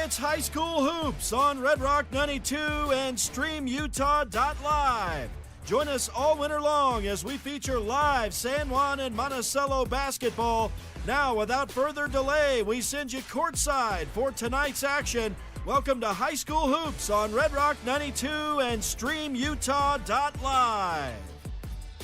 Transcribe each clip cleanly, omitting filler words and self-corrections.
It's High School Hoops on Red Rock 92 and StreamUtah.Live. Join us all winter long as we feature live San Juan and Monticello basketball. Now, without further delay, we send you courtside for tonight's action. Welcome to High School Hoops on Red Rock 92 and StreamUtah.Live.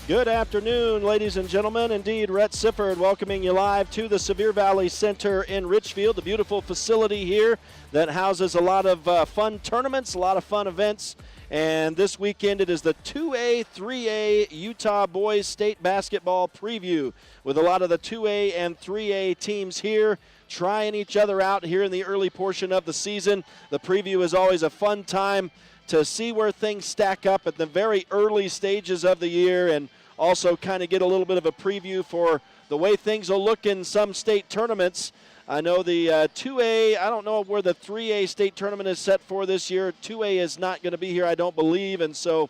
Good afternoon, ladies and gentlemen. Indeed, Rhett Sifford welcoming you live to the Sevier Valley Center in Richfield, the beautiful facility here that houses a lot of fun tournaments, a lot of fun events. And this weekend it is the 2A, 3A Utah Boys State Basketball Preview with a lot of the 2A and 3A teams here trying each other out here in the early portion of the season. The preview is always a fun time to see where things stack up at the very early stages of the year and also kind of get a little bit of a preview for the way things will look in some state tournaments. I know the 2A, I don't know where the 3A state tournament is set for this year. 2A is not going to be here, I don't believe, and so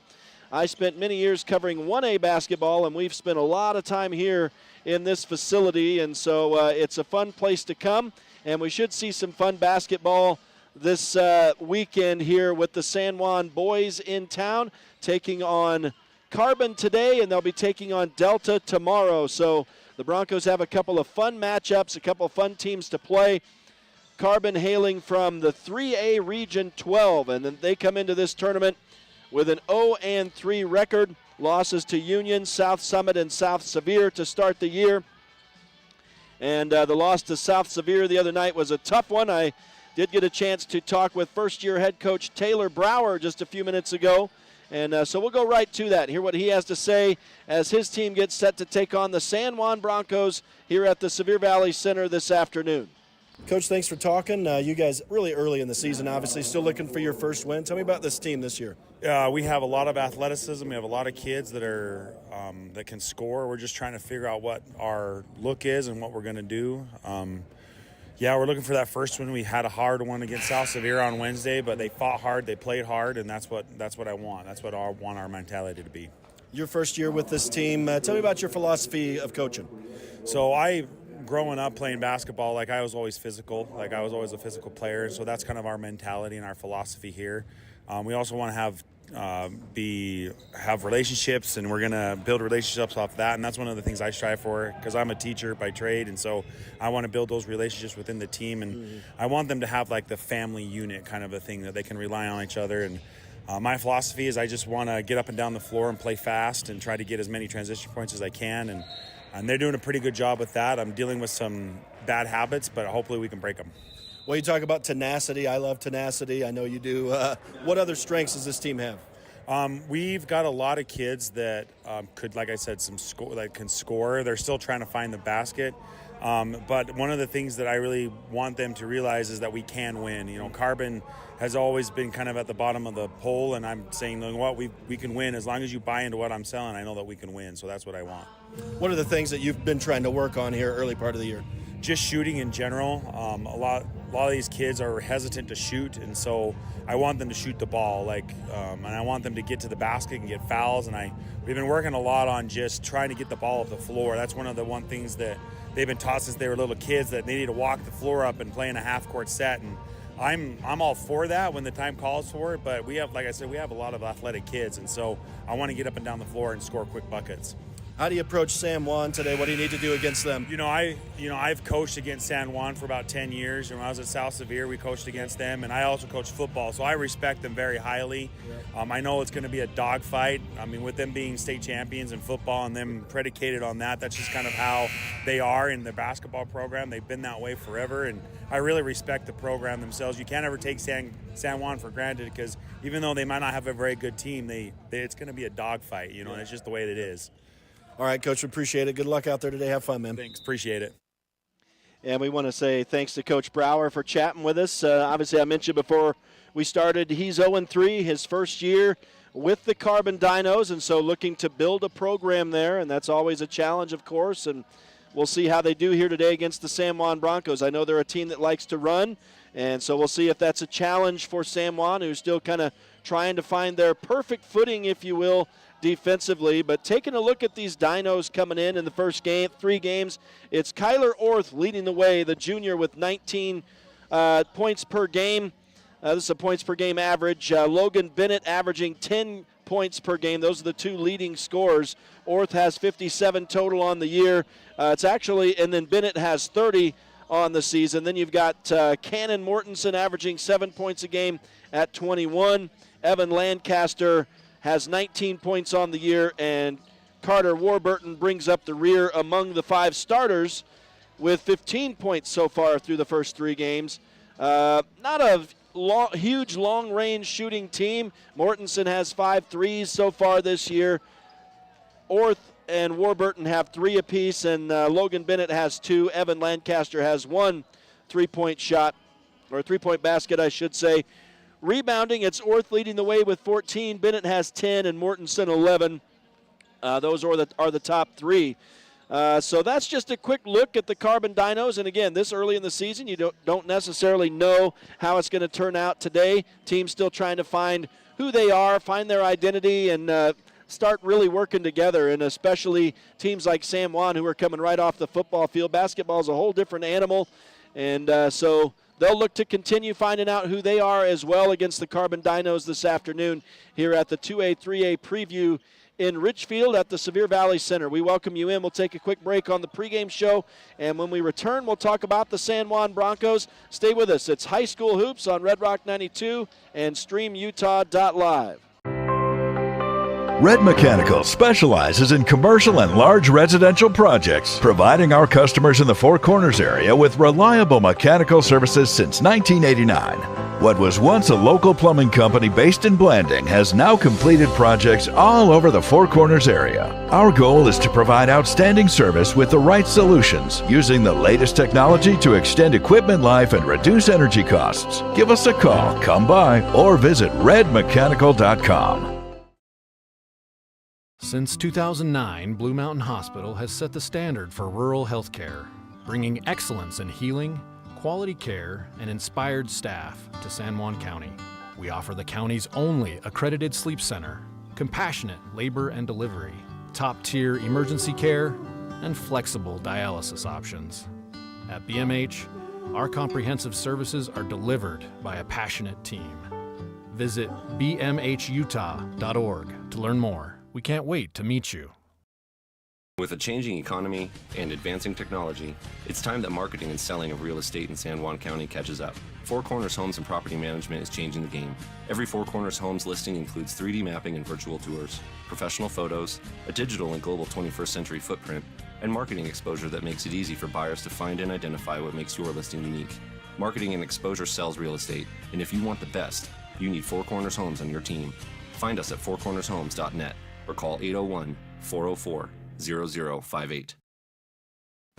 I spent many years covering 1A basketball, and we've spent a lot of time here in this facility, and so it's a fun place to come, and we should see some fun basketball this weekend here with the San Juan boys in town, taking on Carbon today, and they'll be taking on Delta tomorrow. So the Broncos have a couple of fun matchups, a couple of fun teams to play. Carbon hailing from the 3A Region 12, and then they come into this tournament with an 0-3 record. Losses to Union, South Summit, and South Sevier to start the year. And the loss to South Sevier the other night was a tough one. I did get a chance to talk with first-year head coach Taylor Brower just a few minutes ago. And so we'll go right to that and hear what he has to say as his team gets set to take on the San Juan Broncos here at the Sevier Valley Center this afternoon. Coach, thanks for talking. You guys really early in the season, obviously, still looking for your first win. Tell me about this team this year. We have a lot of athleticism. We have a lot of kids that are that can score. We're just trying to figure out what our look is and what we're going to do. We're looking for that first one. We had a hard one against South Sevier on Wednesday, but they fought hard, they played hard, and that's what I want. That's what I want our mentality to be. Your first year with this team. Tell me about your philosophy of coaching. So growing up playing basketball, I was always physical. I was always a physical player, so that's kind of our mentality and our philosophy here. We also want to have relationships, and we're going to build relationships off that, and that's one of the things I strive for because I'm a teacher by trade, and so I want to build those relationships within the team, and I want them to have the family unit kind of a thing that they can rely on each other. And my philosophy is I just want to get up and down the floor and play fast and try to get as many transition points as I can, and they're doing a pretty good job with that. I'm dealing with some bad habits, but hopefully we can break them. Well, you talk about tenacity. I love tenacity. I know you do. What other strengths does this team have? We've got a lot of kids that could, like I said, can score. They're still trying to find the basket. But one of the things that I really want them to realize is that we can win. Carbon has always been kind of at the bottom of the pole, and I'm saying, you know what, we can win. As long as you buy into what I'm selling, I know that we can win. So that's what I want. What are the things that you've been trying to work on here early part of the year? Just shooting in general. A lot of these kids are hesitant to shoot, and so I want them to shoot the ball, and I want them to get to the basket and get fouls. And we've been working a lot on just trying to get the ball off the floor. That's one of the things that they've been taught since they were little kids, that they need to walk the floor up and play in a half-court set. And I'm all for that when the time calls for it. But we have, like I said, we have a lot of athletic kids, and so I want to get up and down the floor and score quick buckets. How do you approach San Juan today? What do you need to do against them? I've coached against San Juan for about 10 years. And when I was at South Sevier, we coached against them, and I also coached football, so I respect them very highly. I know it's going to be a dogfight. With them being state champions in football and them predicated on that, that's just kind of how they are in the basketball program. They've been that way forever, and I really respect the program themselves. You can't ever take San Juan for granted, because even though they might not have a very good team, it's going to be a dogfight, and it's just the way that it is. All right, Coach, we appreciate it. Good luck out there today. Have fun, man. Thanks. Appreciate it. And we want to say thanks to Coach Brower for chatting with us. Obviously, I mentioned before we started, he's 0-3, his first year with the Carbon Dinos, and so looking to build a program there, and that's always a challenge, of course, and we'll see how they do here today against the San Juan Broncos. I know they're a team that likes to run, and so we'll see if that's a challenge for San Juan, who's still kind of trying to find their perfect footing, if you will, defensively. But taking a look at these Dinos coming in the first 3 games, it's Kyler Orth leading the way, the junior, with 19 points per game. This is a points per game average. Logan Bennett averaging 10 points per game. Those are the two leading scorers. Orth has 57 total on the year. And then Bennett has 30 on the season. Then you've got Cannon Mortensen averaging 7 points a game at 21. Evan Lancaster has 19 points on the year, and Carter Warburton brings up the rear among the 5 starters with 15 points so far through the first 3 games. Not a huge long-range shooting team. Mortensen has 5 threes so far this year. Orth and Warburton have 3 apiece, and Logan Bennett has 2. Evan Lancaster has 1 3-point shot, or 3-point basket, I should say. Rebounding, it's Orth leading the way with 14. Bennett has 10, and Mortensen 11. Those are the top 3. So that's just a quick look at the Carbon Dinos. And again, this early in the season, you don't necessarily know how it's going to turn out today. Team's still trying to find who they are, find their identity, and start really working together. And especially teams like San Juan, who are coming right off the football field. Basketball is a whole different animal. And so they'll look to continue finding out who they are as well against the Carbon Dinos this afternoon here at the 2A, 3A preview in Richfield at the Sevier Valley Center. We welcome you in. We'll take a quick break on the pregame show, and when we return, we'll talk about the San Juan Broncos. Stay with us. It's High School Hoops on Red Rock 92 and StreamUtah.Live. Red Mechanical specializes in commercial and large residential projects, providing our customers in the Four Corners area with reliable mechanical services since 1989. What was once a local plumbing company based in Blanding has now completed projects all over the Four Corners area. Our goal is to provide outstanding service with the right solutions, using the latest technology to extend equipment life and reduce energy costs. Give us a call, come by, or visit redmechanical.com. Since 2009, Blue Mountain Hospital has set the standard for rural healthcare, bringing excellence in healing, quality care, and inspired staff to San Juan County. We offer the county's only accredited sleep center, compassionate labor and delivery, top-tier emergency care, and flexible dialysis options. At BMH, our comprehensive services are delivered by a passionate team. Visit bmhutah.org to learn more. We can't wait to meet you. With a changing economy and advancing technology, it's time that marketing and selling of real estate in San Juan County catches up. Four Corners Homes and Property Management is changing the game. Every Four Corners Homes listing includes 3D mapping and virtual tours, professional photos, a digital and global 21st century footprint, and marketing exposure that makes it easy for buyers to find and identify what makes your listing unique. Marketing and exposure sells real estate, and if you want the best, you need Four Corners Homes on your team. Find us at fourcornershomes.net or call 801-404-0058.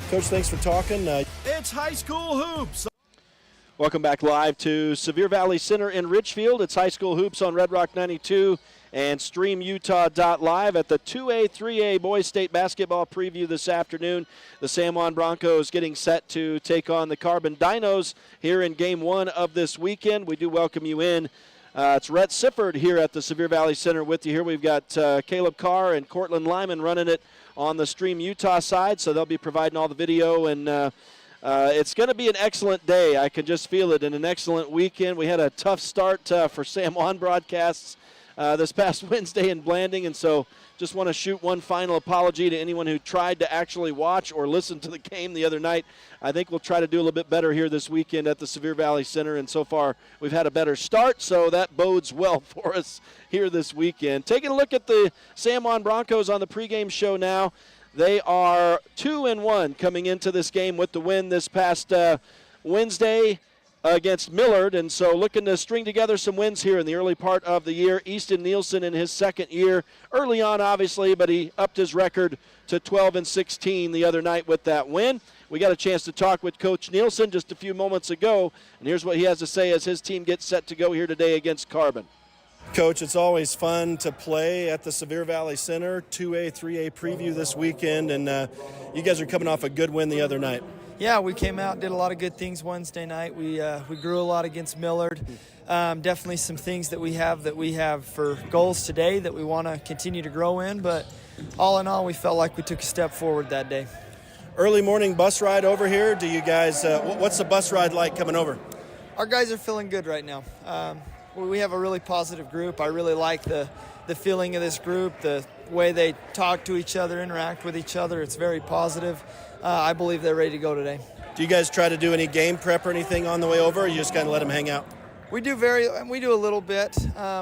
Coach, thanks for talking. It's High School Hoops. Welcome back live to Sevier Valley Center in Richfield. It's High School Hoops on Red Rock 92 and StreamUtah.Live at the 2A, 3A Boys State Basketball preview this afternoon. The San Juan Broncos getting set to take on the Carbon Dinos here in Game 1 of this weekend. We do welcome you in. It's Rhett Sifford here at the Sevier Valley Center with you here. We've got Caleb Carr and Cortland Lyman running it on the Stream Utah side, so they'll be providing all the video, and it's going to be an excellent day. I can just feel it, and an excellent weekend. We had a tough start for San Juan broadcasts this past Wednesday in Blanding, and so just want to shoot one final apology to anyone who tried to actually watch or listen to the game the other night. I think we'll try to do a little bit better here this weekend at the Sevier Valley Center, and so far we've had a better start, so that bodes well for us here this weekend. Taking a look at the San Juan Broncos on the pregame show now. They are 2-1 coming into this game with the win this past Wednesday against Millard, and so looking to string together some wins here in the early part of the year. Easton Nielsen in his second year, early on obviously, but he upped his record to 12-16 the other night with that win. We got a chance to talk with Coach Nielsen just a few moments ago, and here's what he has to say as his team gets set to go here today against Carbon. Coach, it's always fun to play at the Sevier Valley Center, 2A, 3A preview this weekend, and you guys are coming off a good win the other night. Yeah, we came out, did a lot of good things Wednesday night. We grew a lot against Millard. Definitely some things that we have for goals today that we want to continue to grow in, but all in all, we felt like we took a step forward that day. Early morning bus ride over here. Do you guys, what's the bus ride like coming over? Our guys are feeling good right now. We have a really positive group. I really like the feeling of this group, the way they talk to each other, interact with each other. It's very positive. I believe they're ready to go today. Do you guys try to do any game prep or anything on the way over, or you just kind of let them hang out? We do a little bit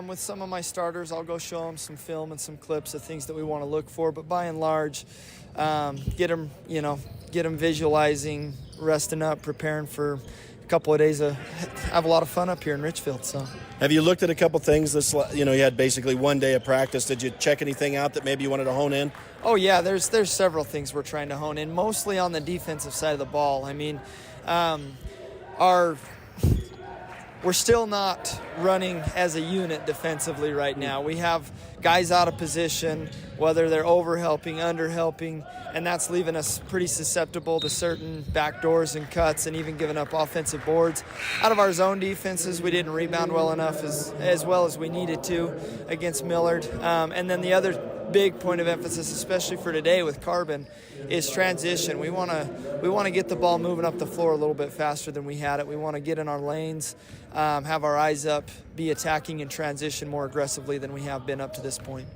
with some of my starters. I'll go show them some film and some clips of things that we want to look for. But by and large, get them visualizing, resting up, preparing for a couple of days. Have a lot of fun up here in Richfield. So, have you looked at a couple things? You had basically 1 day of practice. Did you check anything out that maybe you wanted to hone in? Oh yeah, there's several things we're trying to hone in, mostly on the defensive side of the ball. I mean, we're still not running as a unit defensively right now. We have guys out of position, whether they're over-helping, under-helping, and that's leaving us pretty susceptible to certain backdoors and cuts and even giving up offensive boards. Out of our zone defenses, we didn't rebound well enough as well as we needed to against Millard. And then the other big point of emphasis, especially for today with Carbon, is transition. We want to get the ball moving up the floor a little bit faster than we had it. We want to get in our lanes, have our eyes up, be attacking in transition more aggressively than we have been up to this point.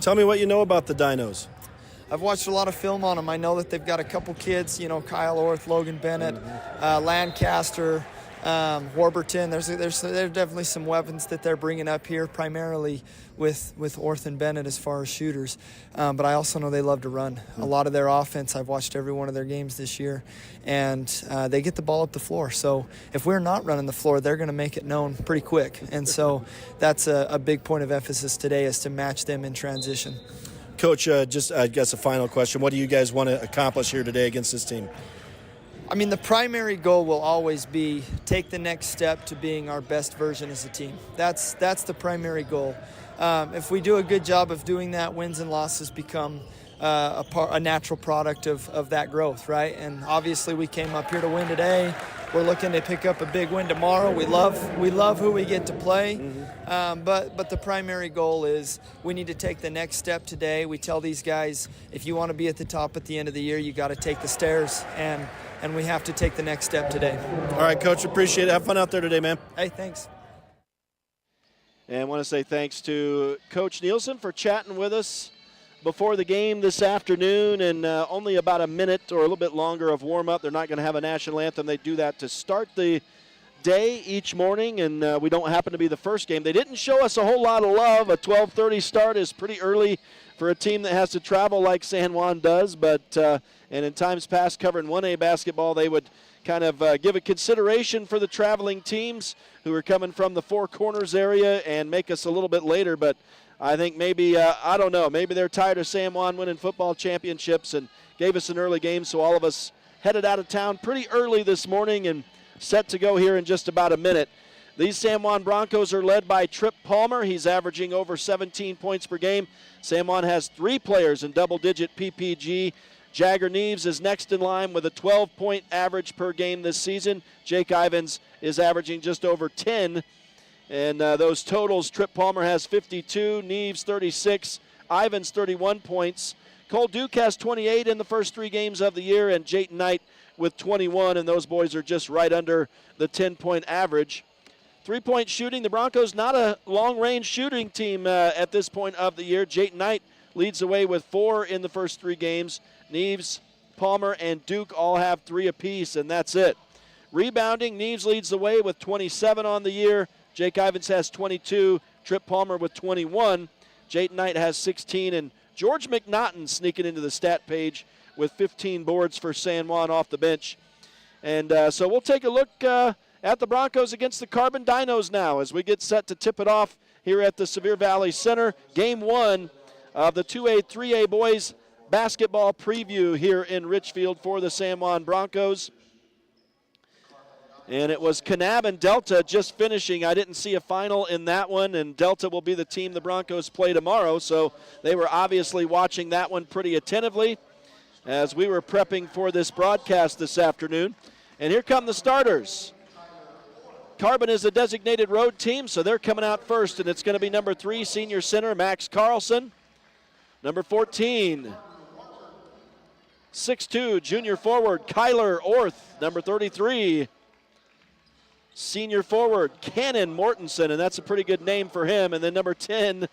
Tell me what you know about the Dinos. I've watched a lot of film on them. I know that they've got a couple kids, Kyle Orth, Logan Bennett, Lancaster, Warburton. There's definitely some weapons that they're bringing up here, primarily with Orth and Bennett as far as shooters. But I also know they love to run. A lot of their offense, I've watched every one of their games this year, and they get the ball up the floor. So if we're not running the floor, they're going to make it known pretty quick. And so that's a big point of emphasis today, is to match them in transition. Coach, just I guess a final question. What do you guys want to accomplish here today against this team? I mean, the primary goal will always be take the next step to being our best version as a team. That's the primary goal. If we do a good job of doing that, wins and losses become a natural product of that growth, right? And obviously we came up here to win today. We're looking to pick up a big win tomorrow. We love who we get to play, but the primary goal is we need to take the next step today. We tell these guys, if you want to be at the top at the end of the year, you got to take the stairs, and we have to take the next step today. All right, Coach, appreciate it. Have fun out there today, man. Hey, thanks. And I want to say thanks to Coach Nielsen for chatting with us before the game this afternoon, and only about a minute or a little bit longer of warm-up. They're not going to have a national anthem. They do that to start the day each morning, and we don't happen to be the first game. They didn't show us a whole lot of love. A 12:30 start is pretty early for a team that has to travel like San Juan does, but and in times past covering 1A basketball, they would kind of give a consideration for the traveling teams who are coming from the Four Corners area and make us a little bit later, but I think maybe, I don't know, maybe they're tired of San Juan winning football championships and gave us an early game, so all of us headed out of town pretty early this morning and set to go here in just about a minute. These San Juan Broncos are led by Trip Palmer. He's averaging over 17 points per game. San Juan has 3 players in double-digit PPG. Jagger Neves is next in line with a 12-point average per game this season. Jake Ivins is averaging just over 10. And those totals, Trip Palmer has 52, Neves 36, Ivins 31 points. Cole Duke has 28 in the first 3 games of the year, and Jayton Knight with 21, and those boys are just right under the 10-point average. 3-point shooting, the Broncos not a long-range shooting team at this point of the year. Jayton Knight leads the way with 4 in the first 3 games. Neves, Palmer, and Duke all have 3 apiece, and that's it. Rebounding, Neves leads the way with 27 on the year. Jake Ivins has 22, Trip Palmer with 21. Jayton Knight has 16, and George McNaughton sneaking into the stat page with 15 boards for San Juan off the bench. And so we'll take a look at the Broncos against the Carbon Dinos now as we get set to tip it off here at the Sevier Valley Center. Game 1 of the 2A, 3A boys basketball preview here in Richfield for the San Juan Broncos. And it was Kanab and Delta just finishing. I didn't see a final in that one, and Delta will be the team the Broncos play tomorrow, so they were obviously watching that one pretty attentively as we were prepping for this broadcast this afternoon. And here come the starters. Carbon is a designated road team, so they're coming out first, and it's going to be number 3, senior center Max Carlson. Number 14, 6'2", junior forward Kyler Orth. Number 33, senior forward, Cannon Mortensen, and that's a pretty good name for him. And then number 10,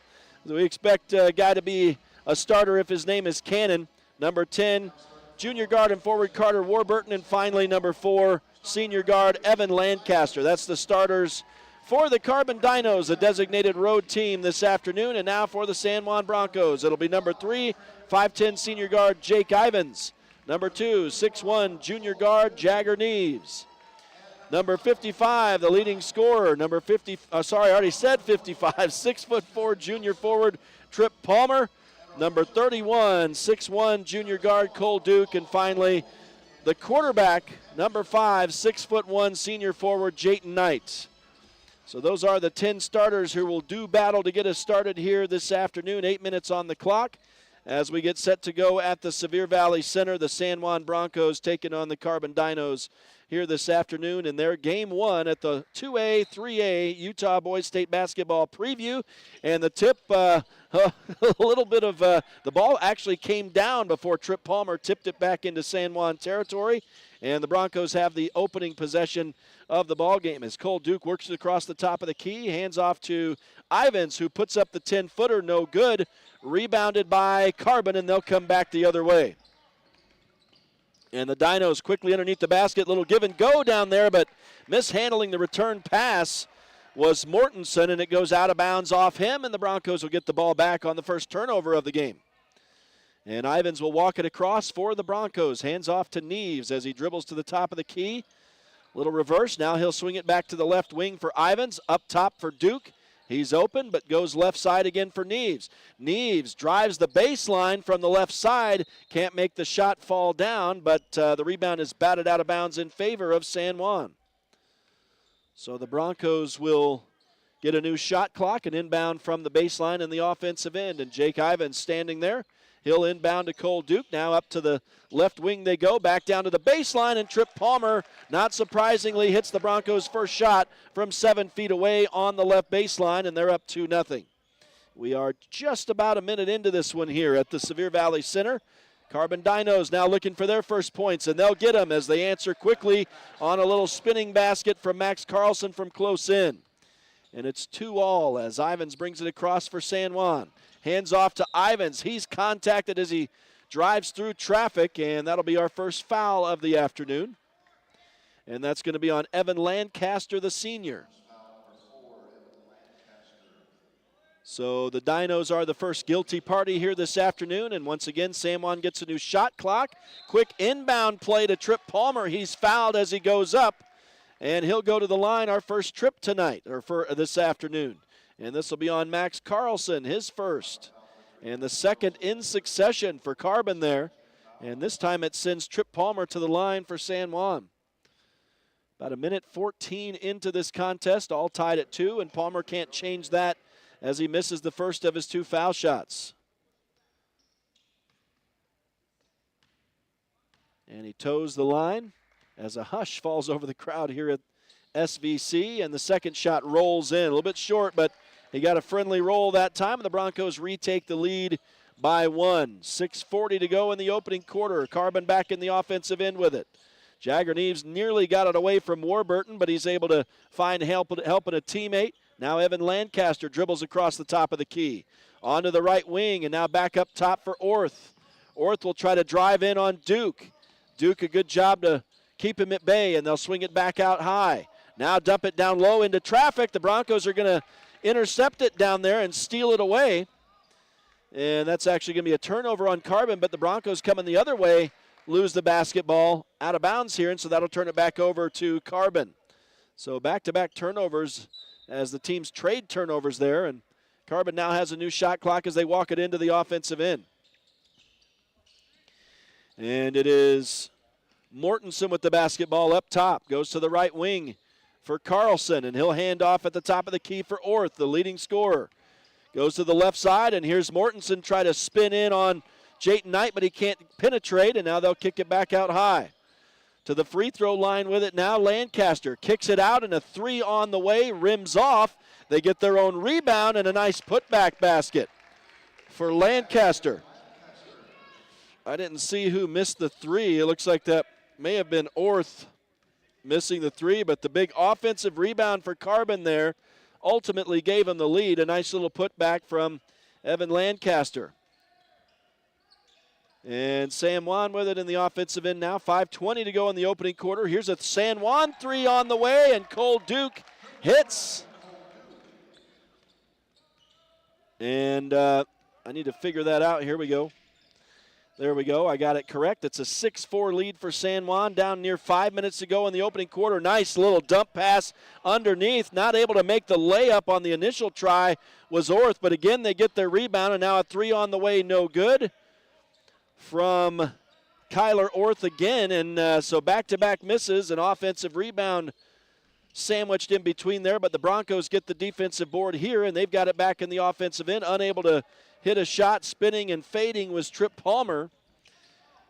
we expect a guy to be a starter if his name is Cannon. Number 10, junior guard and forward Carter Warburton. And finally, number 4, senior guard Evan Lancaster. That's the starters for the Carbon Dinos, a designated road team this afternoon. And now for the San Juan Broncos, it'll be number 3, 5'10" senior guard Jake Ivins. Number 2, 6'1" junior guard Jagger Neves. Number 55, the leading scorer. Number 50, I already said 55, 6'4" junior forward Trip Palmer. Number 31, 6'1" junior guard Cole Duke. And finally, the quarterback, number 5, 6'1" senior forward Jayton Knight. So those are the 10 starters who will do battle to get us started here this afternoon. 8 minutes on the clock as we get set to go at the Sevier Valley Center. The San Juan Broncos taking on the Carbon Dinos here this afternoon in their game 1 at the 2A, 3A Utah Boys State Basketball Preview. And the tip, a little bit of the ball actually came down before Trip Palmer tipped it back into San Juan territory. And the Broncos have the opening possession of the ball game as Cole Duke works it across the top of the key, hands off to Ivins, who puts up the 10-footer, no good. Rebounded by Carbon, and they'll come back the other way. And the Dinos quickly underneath the basket. Little give and go down there, but mishandling the return pass was Mortensen, and it goes out of bounds off him, and the Broncos will get the ball back on the first turnover of the game. And Ivins will walk it across for the Broncos. Hands off to Neves as he dribbles to the top of the key. Little reverse. Now he'll swing it back to the left wing for Ivins. Up top for Duke. He's open, but goes left side again for Neves. Neves drives the baseline from the left side. Can't make the shot fall down, but the rebound is batted out of bounds in favor of San Juan. So the Broncos will get a new shot clock, an inbound from the baseline in the offensive end. And Jake Ivins standing there. He'll inbound to Cole Duke. Now up to the left wing they go. Back down to the baseline, and Trip Palmer, not surprisingly, hits the Broncos' first shot from 7 feet away on the left baseline, and they're up 2-0. We are just about a minute into this one here at the Sevier Valley Center. Carbon Dinos now looking for their first points, and they'll get them as they answer quickly on a little spinning basket from Max Carlson from close in. And it's 2-all as Ivins brings it across for San Juan. Hands off to Ivins. He's contacted as he drives through traffic, and that'll be our first foul of the afternoon. And that's going to be on Evan Lancaster, the senior. So the Dinos are the first guilty party here this afternoon, and once again, San Juan gets a new shot clock. Quick inbound play to Trip Palmer. He's fouled as he goes up, and he'll go to the line, our first trip tonight, or for this afternoon. And this will be on Max Carlson, his first. And the second in succession for Carbon there. And this time it sends Trip Palmer to the line for San Juan. About a minute 14 into this contest, all tied at 2, and Palmer can't change that as he misses the first of his 2 foul shots. And he toes the line as a hush falls over the crowd here at SVC, and the second shot rolls in. A little bit short, but he got a friendly roll that time, and the Broncos retake the lead by 1. 6:40 to go in the opening quarter. Carbon back in the offensive end with it. Jagger Neves nearly got it away from Warburton, but he's able to find help in a teammate. Now Evan Lancaster dribbles across the top of the key. Onto the right wing, and now back up top for Orth. Orth will try to drive in on Duke. Duke, a good job to keep him at bay, and they'll swing it back out high. Now dump it down low into traffic. The Broncos are going to intercept it down there and steal it away. And that's actually going to be a turnover on Carbon, but the Broncos coming the other way lose the basketball out of bounds here, and so that'll turn it back over to Carbon. So back-to-back turnovers as the teams trade turnovers there, and Carbon now has a new shot clock as they walk it into the offensive end. And it is Mortensen with the basketball up top. Goes to the right wing for Carlson, and he'll hand off at the top of the key for Orth, the leading scorer. Goes to the left side, and here's Mortensen try to spin in on Jayton Knight, but he can't penetrate, and now they'll kick it back out high. To the free throw line with it now, Lancaster kicks it out, and a 3 on the way, rims off. They get their own rebound and a nice putback basket for Lancaster. I didn't see who missed the 3. It looks like that may have been Orth. missing the three, but the big offensive rebound for Carbon there ultimately gave him the lead. A nice little putback from Evan Lancaster. And San Juan with it in the offensive end now. 5:20 to go in the opening quarter. Here's a San Juan three on the way, and Cole Duke hits. And I need to figure that out. Here we go. There we go. I got it correct. It's a 6-4 lead for San Juan down near 5 minutes to go in the opening quarter. Nice little dump pass underneath. Not able to make the layup on the initial try was Orth, but again they get their rebound, and now a three on the way, no good from Kyler Orth again. And so back-to-back misses, an offensive rebound sandwiched in between there, but the Broncos get the defensive board here, and they've got it back in the offensive end. Unable to hit a shot, spinning and fading was Trip Palmer.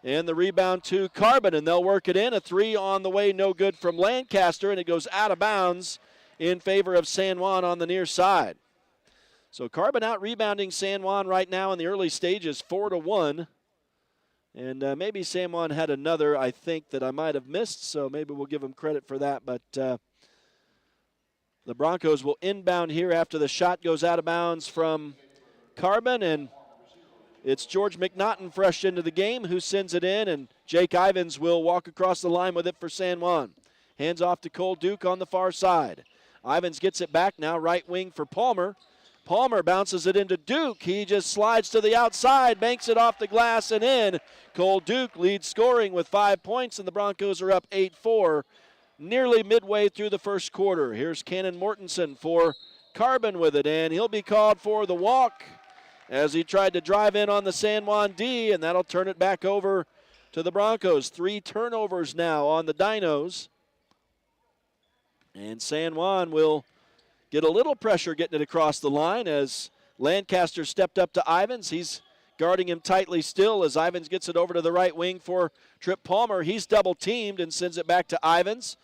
And the rebound to Carbon, and they'll work it in. A three on the way, no good from Lancaster, and it goes out of bounds in favor of San Juan on the near side. So Carbon out rebounding San Juan right now in the early stages, 4-1. And maybe San Juan had another, I think, that I might have missed, so maybe we'll give them credit for that. But the Broncos will inbound here after the shot goes out of bounds from Carbon, and it's George McNaughton fresh into the game who sends it in, and Jake Ivins will walk across the line with it for San Juan. Hands off to Cole Duke on the far side. Ivins gets it back now, right wing for Palmer. Palmer bounces it into Duke. He just slides to the outside, banks it off the glass and in. Cole Duke leads scoring with 5 points, and the Broncos are up 8-4, nearly midway through the first quarter. Here's Cannon Mortensen for Carbon with it, and he'll be called for the walk as he tried to drive in on the San Juan D, and that'll turn it back over to the Broncos. 3 turnovers now on the Dinos. And San Juan will get a little pressure getting it across the line as Lancaster stepped up to Ivins. He's guarding him tightly still as Ivins gets it over to the right wing for Trip Palmer. He's double teamed and sends it back to Ivins.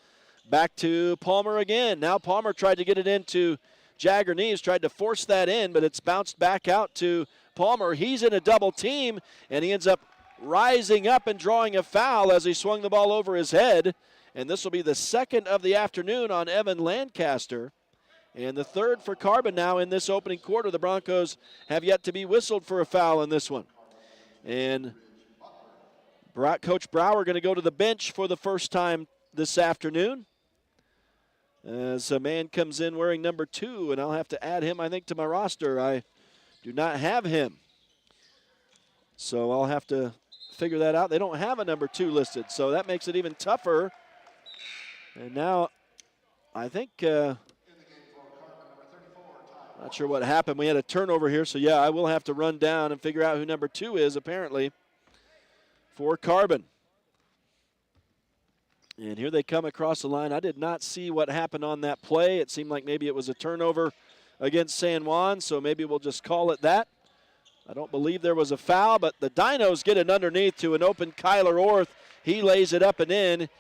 Back to Palmer again. Now Palmer tried to get it into Jagger Neves, tried to force that in, but it's bounced back out to Palmer. He's in a double team, and he ends up rising up and drawing a foul as he swung the ball over his head. And this will be the second of the afternoon on Evan Lancaster. And the third for Carbon now in this opening quarter. The Broncos have yet to be whistled for a foul in this one. And Coach Brower going to go to the bench for the first time this afternoon, as a man comes in wearing number 2, and I'll have to add him, I think, to my roster. I do not have him, so I'll have to figure that out. They don't have a number 2 listed, so that makes it even tougher. And now I think, not sure what happened. We had a turnover here, so yeah, I will have to run down and figure out who number 2 is, apparently, for Carbon. And here they come across the line. I did not see what happened on that play. It seemed like maybe it was a turnover against San Juan, so maybe we'll just call it that. I don't believe there was a foul, but the Dinos get it underneath to an open Kyler Orth. He lays it up and in,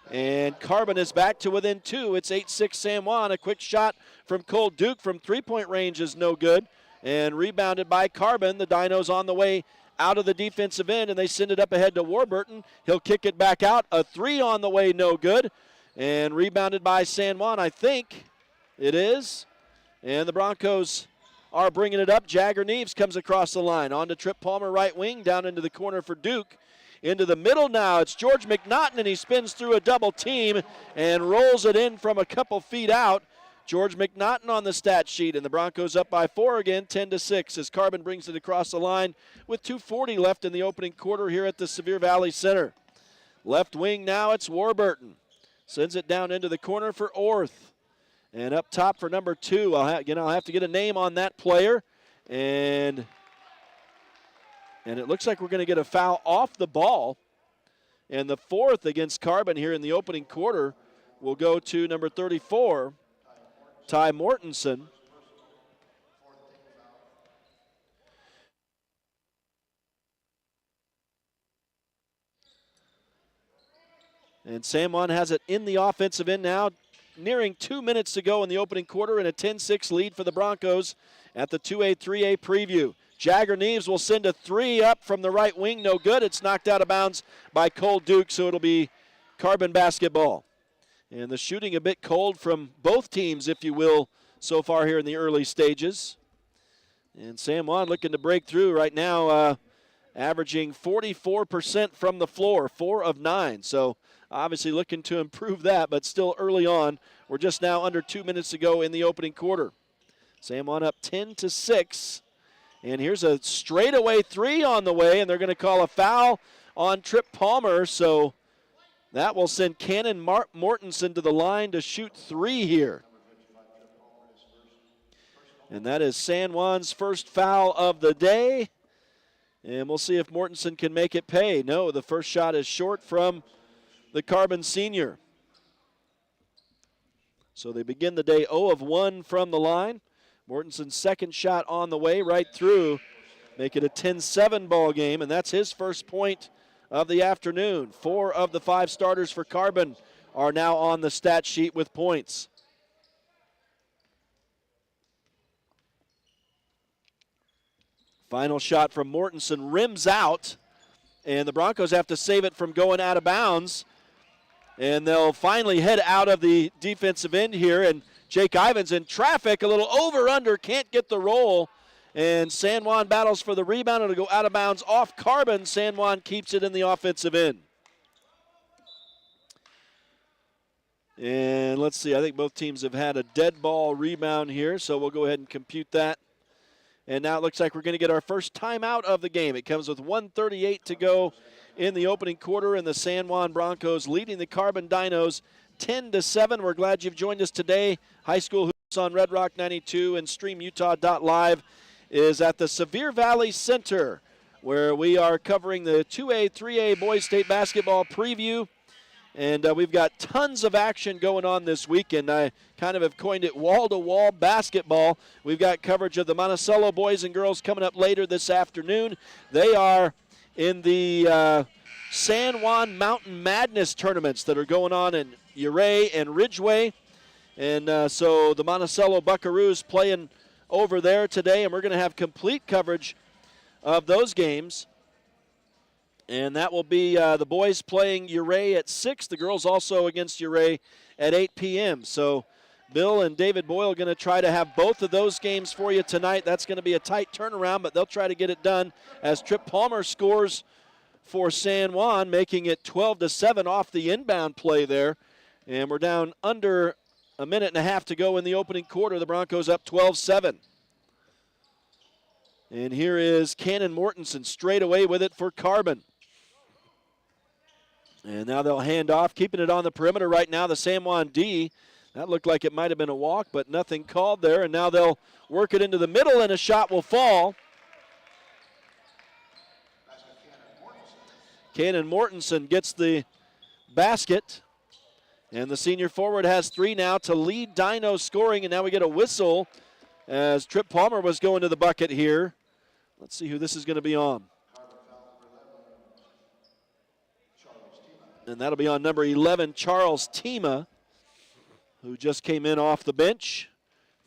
and Carbon is back to within 2. It's 8-6 San Juan. A quick shot from Cole Duke from three-point range is no good, and rebounded by Carbon. The Dinos on the way out of the defensive end, and they send it up ahead to Warburton. He'll kick it back out. A 3 on the way, no good. And rebounded by San Juan, I think it is. And the Broncos are bringing it up. Jagger Neves comes across the line. On to Trip Palmer, right wing, down into the corner for Duke. Into the middle now, it's George McNaughton, and he spins through a double team and rolls it in from a couple feet out. George McNaughton on the stat sheet, and the Broncos up by 4 again, 10-6, as Carbon brings it across the line with 2:40 left in the opening quarter here at the Sevier Valley Center. Left wing now, it's Warburton. Sends it down into the corner for Orth. And up top for number 2, I'll have to get a name on that player. And it looks like we're going to get a foul off the ball. And the 4th against Carbon here in the opening quarter will go to number 34, Ty Mortensen. And San Juan has it in the offensive end now, nearing 2 minutes to go in the opening quarter, and a 10-6 lead for the Broncos at the 2A, 3A preview. Jagger Neves will send a 3 up from the right wing, no good. It's knocked out of bounds by Cole Duke, so it'll be Carbon basketball. And the shooting a bit cold from both teams, if you will, so far here in the early stages. And San Juan looking to break through right now, averaging 44% from the floor, 4 of 9. So obviously looking to improve that, but still early on. We're just now under 2 minutes to go in the opening quarter. San Juan up 10-6. And here's a straightaway 3 on the way, and they're going to call a foul on Trip Palmer. So that will send Cannon Mortensen to the line to shoot 3 here. And that is San Juan's first foul of the day. And we'll see if Mortensen can make it pay. No, the first shot is short from the Carbon senior. So they begin the day 0 of 1 from the line. Mortensen's second shot on the way, right through. Make it a 10-7 ball game, and that's his first point of the afternoon. 4 of the 5 starters for Carbon are now on the stat sheet with points. Final shot from Mortensen rims out, and the Broncos have to save it from going out of bounds. And they'll finally head out of the defensive end here, and Jake Ivins in traffic, a little over-under, can't get the roll. And San Juan battles for the rebound. It'll go out of bounds off Carbon. San Juan keeps it in the offensive end. And let's see, I think both teams have had a dead ball rebound here, so we'll go ahead and compute that. And now it looks like we're going to get our first timeout of the game. It comes with 1:38 to go in the opening quarter, and the San Juan Broncos leading the Carbon Dinos 10-7. We're glad you've joined us today. High School Hoops on Red Rock 92 and StreamUtah.Live is at the Sevier Valley Center, where we are covering the 2A, 3A Boys State basketball preview. And we've got tons of action going on this weekend. I kind of have coined it wall-to-wall basketball. We've got coverage of the Monticello boys and girls coming up later this afternoon. They are in the San Juan Mountain Madness tournaments that are going on in Ouray and Ridgeway. And so the Monticello Buckaroos playing over there today, and we're going to have complete coverage of those games. And that will be the boys playing Ouray at 6. The girls also against Ouray at 8 p.m. So Bill and David Boyle going to try to have both of those games for you tonight. That's going to be a tight turnaround, but they'll try to get it done as Trip Palmer scores for San Juan, making it 12-7 off the inbound play there. And we're down under a minute and a half to go in the opening quarter. The Broncos up 12-7. And here is Cannon Mortensen straight away with it for Carbon. And now they'll hand off, keeping it on the perimeter right now, the San Juan D. That looked like it might have been a walk, but nothing called there. And now they'll work it into the middle, and a shot will fall. Cannon Mortensen gets the basket. And the senior forward has 3 now to lead Dino scoring. And now we get a whistle as Trip Palmer was going to the bucket here. Let's see who this is going to be on. And that'll be on number 11, Charles Tima, who just came in off the bench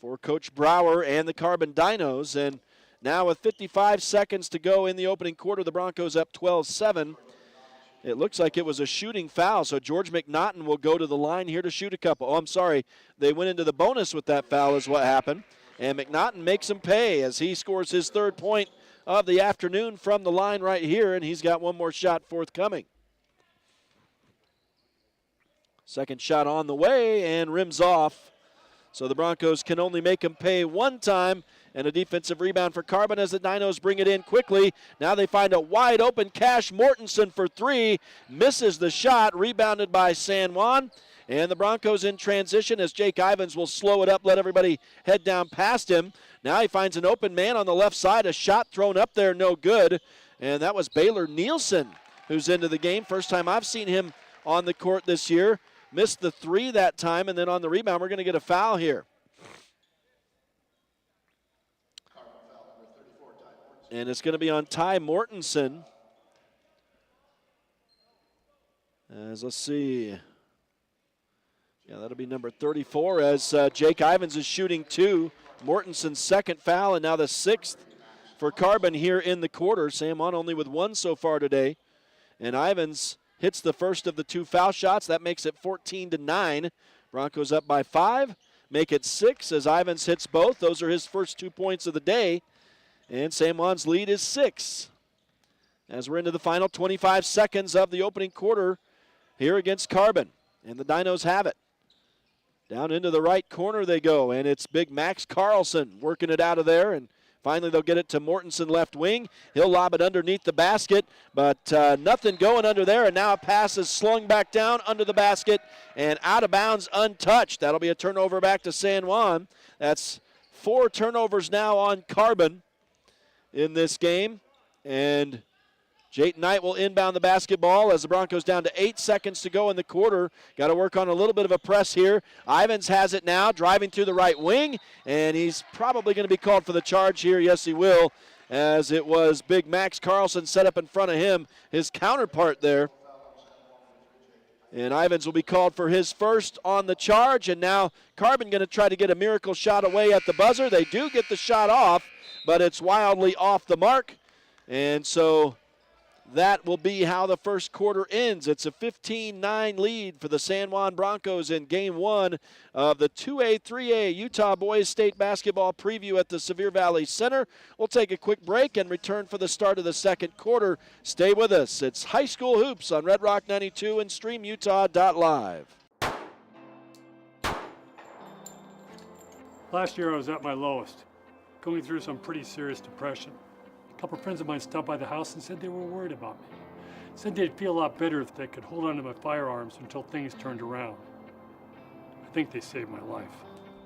for Coach Brower and the Carbon Dinos. And now with 55 seconds to go in the opening quarter, the Broncos up 12-7. It looks like it was a shooting foul, so George McNaughton will go to the line here to shoot a couple. Oh, I'm sorry. They went into the bonus with that foul is what happened. And McNaughton makes him pay as he scores his 3rd point of the afternoon from the line right here, and he's got one more shot forthcoming. Second shot on the way and rims off. So the Broncos can only make him pay one time, and a defensive rebound for Carbon as the Dinos bring it in quickly. Now they find a wide open Cash Mortensen for 3. Misses the shot, rebounded by San Juan. And the Broncos in transition as Jake Ivins will slow it up, let everybody head down past him. Now he finds an open man on the left side. A shot thrown up there, no good. And that was Baylor Nielsen who's into the game. First time I've seen him on the court this year. Missed the 3 that time, and then on the rebound, we're going to get a foul here. And it's going to be on Ty Mortensen. As let's see. Yeah, that'll be number 34 as Jake Ivins is shooting 2. Mortensen's second foul, and now the 6th for Carbon here in the quarter. San Juan only with 1 so far today. And Ivins hits the first of the 2 foul shots. That makes it 14-9. Broncos up by 5. Make it 6 as Ivins hits both. Those are his first 2 points of the day. And San Juan's lead is 6. As we're into the final 25 seconds of the opening quarter here against Carbon. And the Dinos have it. Down into the right corner they go, and it's big Max Carlson working it out of there, and finally they'll get it to Mortensen left wing. He'll lob it underneath the basket, but nothing going under there, and now a pass is slung back down under the basket and out of bounds untouched. That'll be a turnover back to San Juan. That's 4 turnovers now on Carbon in this game, and Jayton Knight will inbound the basketball as the Broncos down to 8 seconds to go in the quarter. Got to work on a little bit of a press here. Ivins has it now, driving through the right wing, and he's probably going to be called for the charge here. Yes, he will, as it was big Max Carlson set up in front of him, his counterpart there. And Ivins will be called for his first on the charge, and now Carbon going to try to get a miracle shot away at the buzzer. They do get the shot off, but it's wildly off the mark, and so that will be how the first quarter ends. It's a 15-9 lead for the San Juan Broncos in Game 1 of the 2A, 3A Utah Boys State Basketball preview at the Sevier Valley Center. We'll take a quick break and return for the start of the second quarter. Stay with us. It's High School Hoops on Red Rock 92 and StreamUtah.Live. Last year I was at my lowest, going through some pretty serious depression. A couple of friends of mine stopped by the house and said they were worried about me. Said they'd feel a lot better if they could hold on to my firearms until things turned around. I think they saved my life.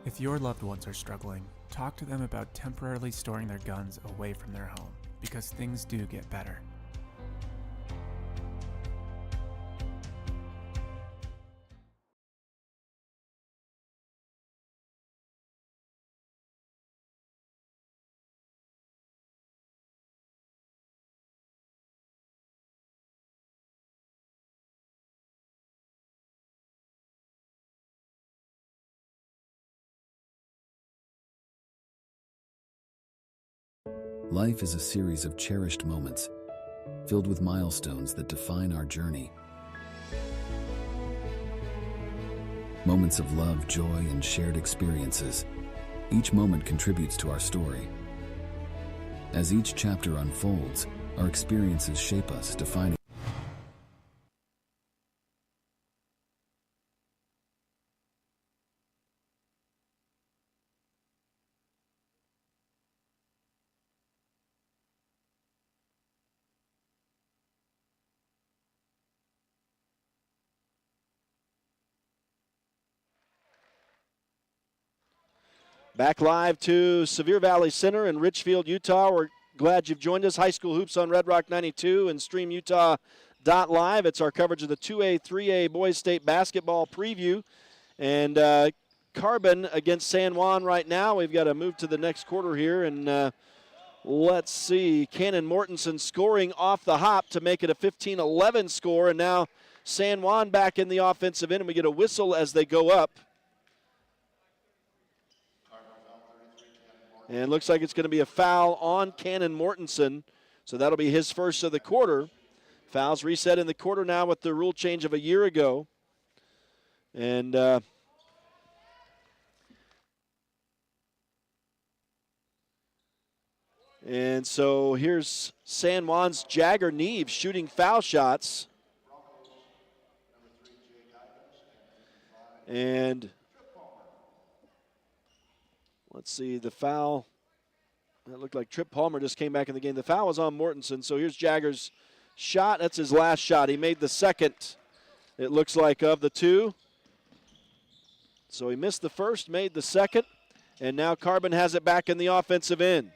If your loved ones are struggling, talk to them about temporarily storing their guns away from their home, because things do get better. Life is a series of cherished moments, filled with milestones that define our journey. Moments of love, joy, and shared experiences. Each moment contributes to our story. As each chapter unfolds, our experiences shape us, defining Back live to Sevier Valley Center in Richfield, Utah. We're glad you've joined us. High School Hoops on Red Rock 92 and StreamUtah.Live. It's our coverage of the 2A, 3A Boys State Basketball preview. And Carbon against San Juan right now. We've got to move to the next quarter here. And let's see. Cannon Mortensen scoring off the hop to make it a 15-11 score. And now San Juan back in the offensive end. And we get a whistle as they go up. And it looks like it's going to be a foul on Cannon Mortensen. So that'll be his first of the quarter. Fouls reset in the quarter now with the rule change of a year ago. And so here's San Juan's Jagger Neves shooting foul shots. And let's see, the foul, that looked like Trip Palmer just came back in the game. The foul was on Mortensen, so here's Jagger's shot. That's his last shot. He made the second, it looks like, of the two. So he missed the first, made the second, and now Carbon has it back in the offensive end.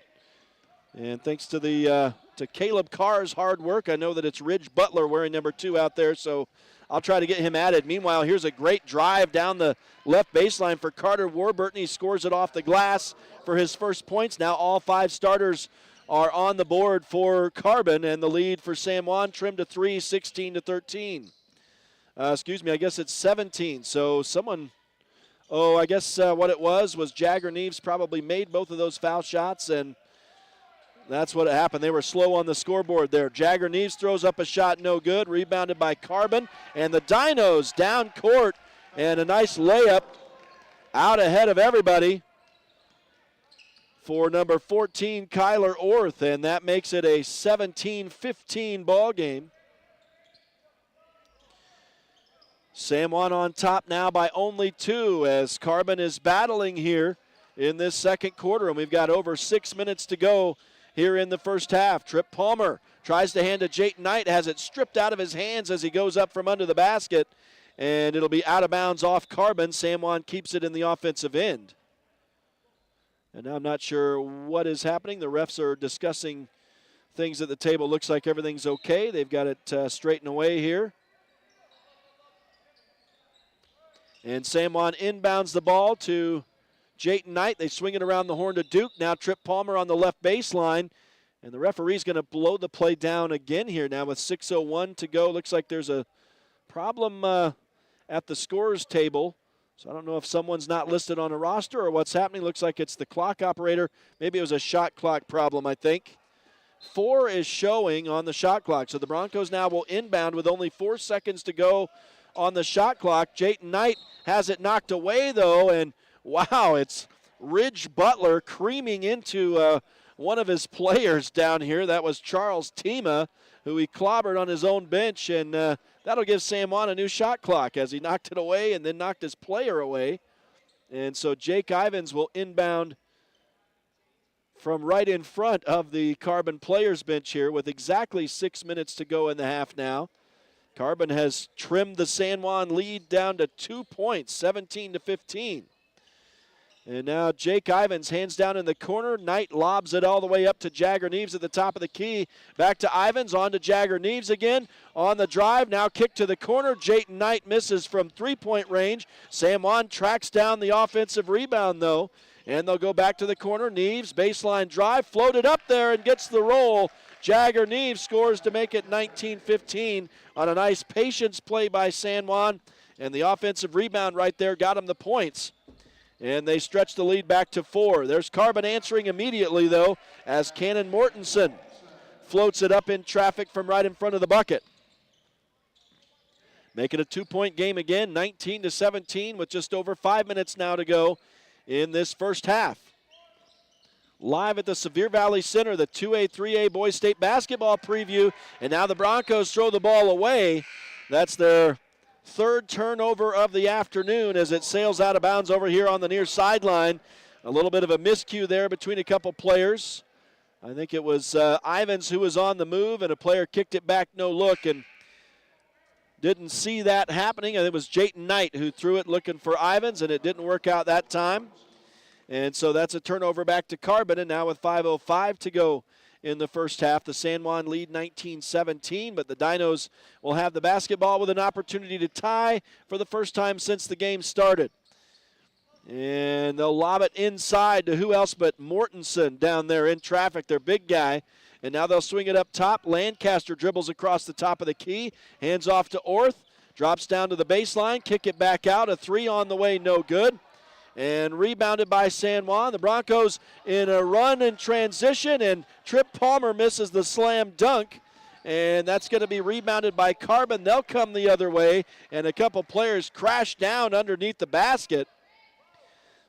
And thanks to to Caleb Carr's hard work, I know that it's Ridge Butler wearing number 2 out there, so I'll try to get him added. Meanwhile, here's a great drive down the left baseline for Carter Warburton. He scores it off the glass for his first points. Now all 5 starters are on the board for Carbon, and the lead for San Juan trimmed to 3, 16-13. Excuse me, I guess it's 17. So someone, I guess what it was Jagger Neves probably made both of those foul shots, and That's what happened. They were slow on the scoreboard there. Jagger Neves throws up a shot, no good. Rebounded by Carbon. And the Dinos down court. And a nice layup out ahead of everybody for number 14, Kyler Orth. And that makes it a 17-15 ball game. San Juan on top now by only 2 as Carbon is battling here in this second quarter. And we've got over 6 minutes to go here in the first half. Trip Palmer tries to hand to Jayton Knight, has it stripped out of his hands as he goes up from under the basket, and it'll be out of bounds off Carbon. San Juan keeps it in the offensive end. And now I'm not sure what is happening. The refs are discussing things at the table. Looks like everything's okay. They've got it straightened away here. And San Juan inbounds the ball to Jayton Knight. They swing it around the horn to Duke. Now Trip Palmer on the left baseline. And the referee's going to blow the play down again here now with 6:01 to go. Looks like there's a problem at the scorer's table. So I don't know if someone's not listed on a roster or what's happening. Looks like it's the clock operator. Maybe it was a shot clock problem, I think. 4 is showing on the shot clock. So the Broncos now will inbound with only 4 seconds to go on the shot clock. Jayton Knight has it knocked away, though, and wow, it's Ridge Butler creaming into one of his players down here. That was Charles Tima, who he clobbered on his own bench, and that'll give San Juan a new shot clock as he knocked it away and then knocked his player away. And so Jake Ivins will inbound from right in front of the Carbon players bench here with exactly 6 minutes to go in the half now. Carbon has trimmed the San Juan lead down to 2 points, 17-15. And now Jake Ivins hands down in the corner. Knight lobs it all the way up to Jagger Neves at the top of the key. Back to Ivins, on to Jagger Neves again. On the drive, now kick to the corner. Jayton Knight misses from three-point range. San Juan tracks down the offensive rebound, though. And they'll go back to the corner. Neves, baseline drive, floated up there and gets the roll. Jagger Neves scores to make it 19-15 on a nice patience play by San Juan. And the offensive rebound right there got him the points. And they stretch the lead back to 4. There's Carbon answering immediately, though, as Cannon Mortensen floats it up in traffic from right in front of the bucket. Make it a 2-point game again, 19-17 with just over 5 minutes now to go in this first half. Live at the Sevier Valley Center, the 2A, 3A Boys State basketball preview. And now the Broncos throw the ball away. That's their third turnover of the afternoon as it sails out of bounds over here on the near sideline. A little bit of a miscue there between a couple players. I think it was Ivins who was on the move, and a player kicked it back, no look, and didn't see that happening. And it was Jayton Knight who threw it looking for Ivins, and it didn't work out that time. And so that's a turnover back to Carbon, and now with 5:05 to go in the first half, the San Juan lead 19-17, but the Dinos will have the basketball with an opportunity to tie for the first time since the game started. And they'll lob it inside to who else but Mortensen down there in traffic, their big guy. And now they'll swing it up top. Lancaster dribbles across the top of the key, hands off to Orth, drops down to the baseline, kick it back out, a 3 on the way, no good. And rebounded by San Juan. The Broncos in a run and transition, and Trip Palmer misses the slam dunk. And that's going to be rebounded by Carbon. They'll come the other way, and a couple players crash down underneath the basket.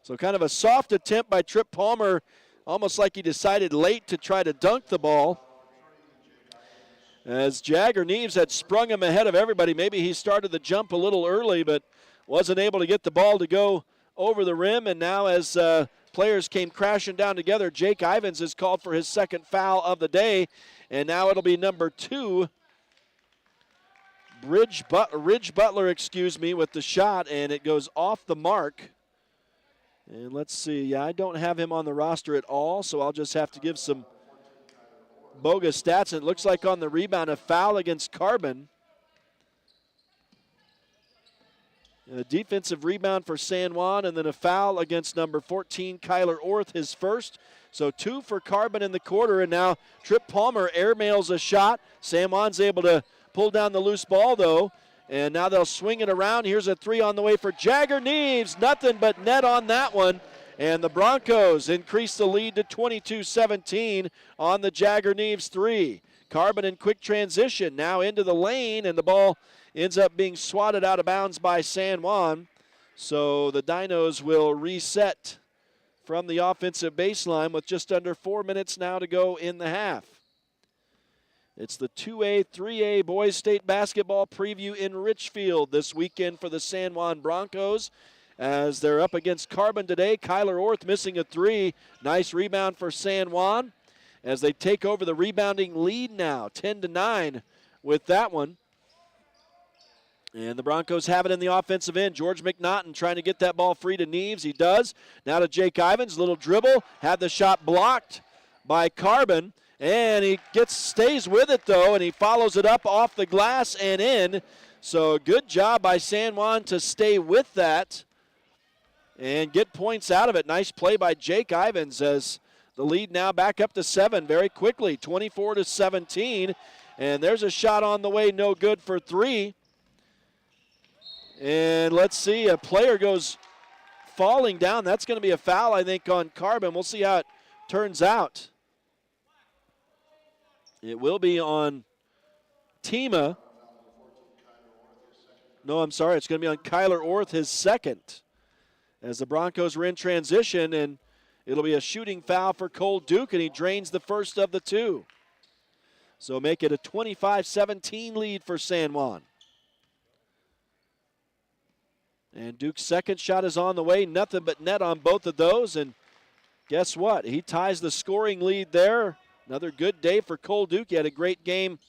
So kind of a soft attempt by Trip Palmer, almost like he decided late to try to dunk the ball. As Jagger Neves had sprung him ahead of everybody. Maybe he started the jump a little early, but wasn't able to get the ball to go over the rim. And now as players came crashing down together, Jake Ivins is called for his second foul of the day. And now it'll be number 2, Ridge Butler, with the shot, and it goes off the mark. And let's see, yeah, I don't have him on the roster at all, so I'll just have to give some bogus stats. And it looks like on the rebound, a foul against Carbon. And a defensive rebound for San Juan, and then a foul against number 14, Kyler Orth, his first. So 2 for Carbon in the quarter, and now Trip Palmer airmails a shot. San Juan's able to pull down the loose ball, though, and now they'll swing it around. Here's a 3 on the way for Jagger Neves. Nothing but net on that one, And the Broncos increase the lead to 22-17 on the Jagger-Neves 3. Carbon in quick transition now into the lane, and the ball ends up being swatted out of bounds by San Juan. So the Dinos will reset from the offensive baseline with just under 4 minutes now to go in the half. It's the 2A, 3A Boys State Basketball preview in Richfield this weekend for the San Juan Broncos as they're up against Carbon today. Kyler Orth missing a 3. Nice rebound for San Juan as they take over the rebounding lead now, 10-9 with that one. And the Broncos have it in the offensive end. George McNaughton trying to get that ball free to Neves. He does. Now to Jake Ivins. Little dribble. Had the shot blocked by Carbon. And he stays with it, though, and he follows it up off the glass and in. So good job by San Juan to stay with that and get points out of it. Nice play by Jake Ivins as the lead now back up to 7 very quickly, 24-17. And there's a shot on the way, no good for 3. And let's see, a player goes falling down. That's going to be a foul, I think, on Carbon. We'll see how it turns out. It will be on Tima. No, I'm sorry. It's going to be on Kyler Orth, his second, as the Broncos were in transition, and it'll be a shooting foul for Cole Duke, and he drains the first of the 2. So make it a 25-17 lead for San Juan. And Duke's second shot is on the way. Nothing but net on both of those. And guess what? He ties the scoring lead there. Another good day for Cole Duke. He had a great game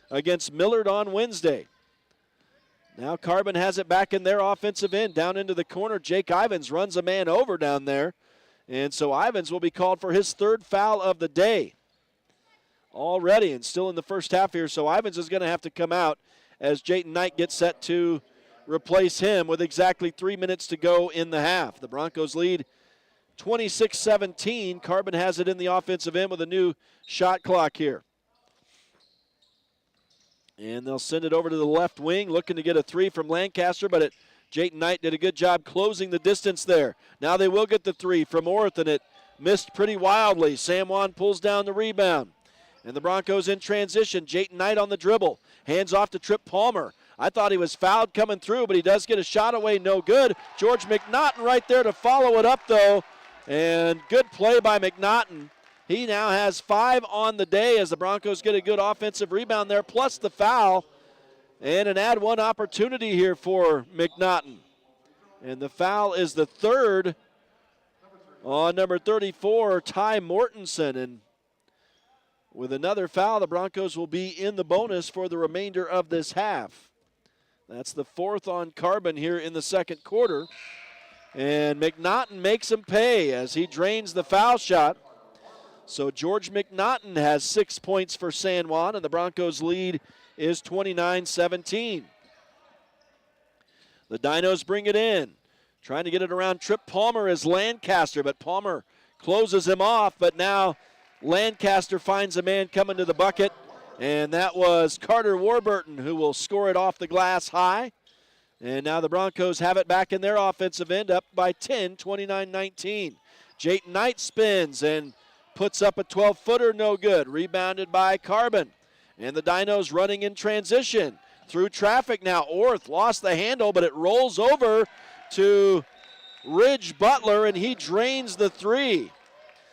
against Millard on Wednesday. Now Carbon has it back in their offensive end. Down into the corner, Jake Ivins runs a man over down there. And so Ivins will be called for his 3rd foul of the day already, and still in the first half here. So Ivins is going to have to come out as Jayton Knight gets set to replace him with exactly 3 minutes to go in the half. The Broncos lead 26-17. Carbon has it in the offensive end with a new shot clock here. And they'll send it over to the left wing, looking to get a 3 from Lancaster, but Jayton Knight did a good job closing the distance there. Now they will get the 3 from Orth, and it missed pretty wildly. San Juan pulls down the rebound. And the Broncos in transition. Jayton Knight on the dribble. Hands off to Trip Palmer. I thought he was fouled coming through, but he does get a shot away, no good. George McNaughton right there to follow it up, though. And good play by McNaughton. He now has 5 on the day as the Broncos get a good offensive rebound there, plus the foul. And an add 1 opportunity here for McNaughton. And the foul is the 3rd on number 34, Ty Mortensen. And with another foul, the Broncos will be in the bonus for the remainder of this half. That's the 4th on Carbon here in the second quarter. And McNaughton makes him pay as he drains the foul shot. So George McNaughton has 6 points for San Juan, and the Broncos lead is 29-17. The Dinos bring it in. Trying to get it around Trip Palmer as Lancaster, but Palmer closes him off. But now Lancaster finds a man coming to the bucket, and that was Carter Warburton, who will score it off the glass high. And now the Broncos have it back in their offensive end, up by 10, 29-19. Jayton Knight spins and puts up a 12-footer, no good. Rebounded by Carbon. And the Dinos running in transition. Through traffic now. Orth lost the handle, but it rolls over to Ridge Butler, and he drains the 3.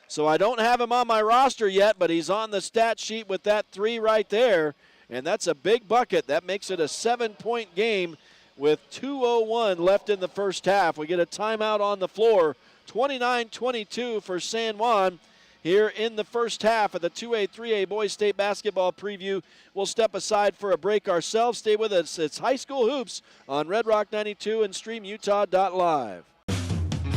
So I don't have him on my roster yet, but he's on the stat sheet with that 3 right there. And that's a big bucket. That makes it a 7-point game with 2:01 left in the first half. We get a timeout on the floor. 29-22 for San Juan here in the first half of the 2A, 3A Boys State Basketball preview. We'll step aside for a break ourselves. Stay with us. It's High School Hoops on Red Rock 92 and StreamUtah.Live.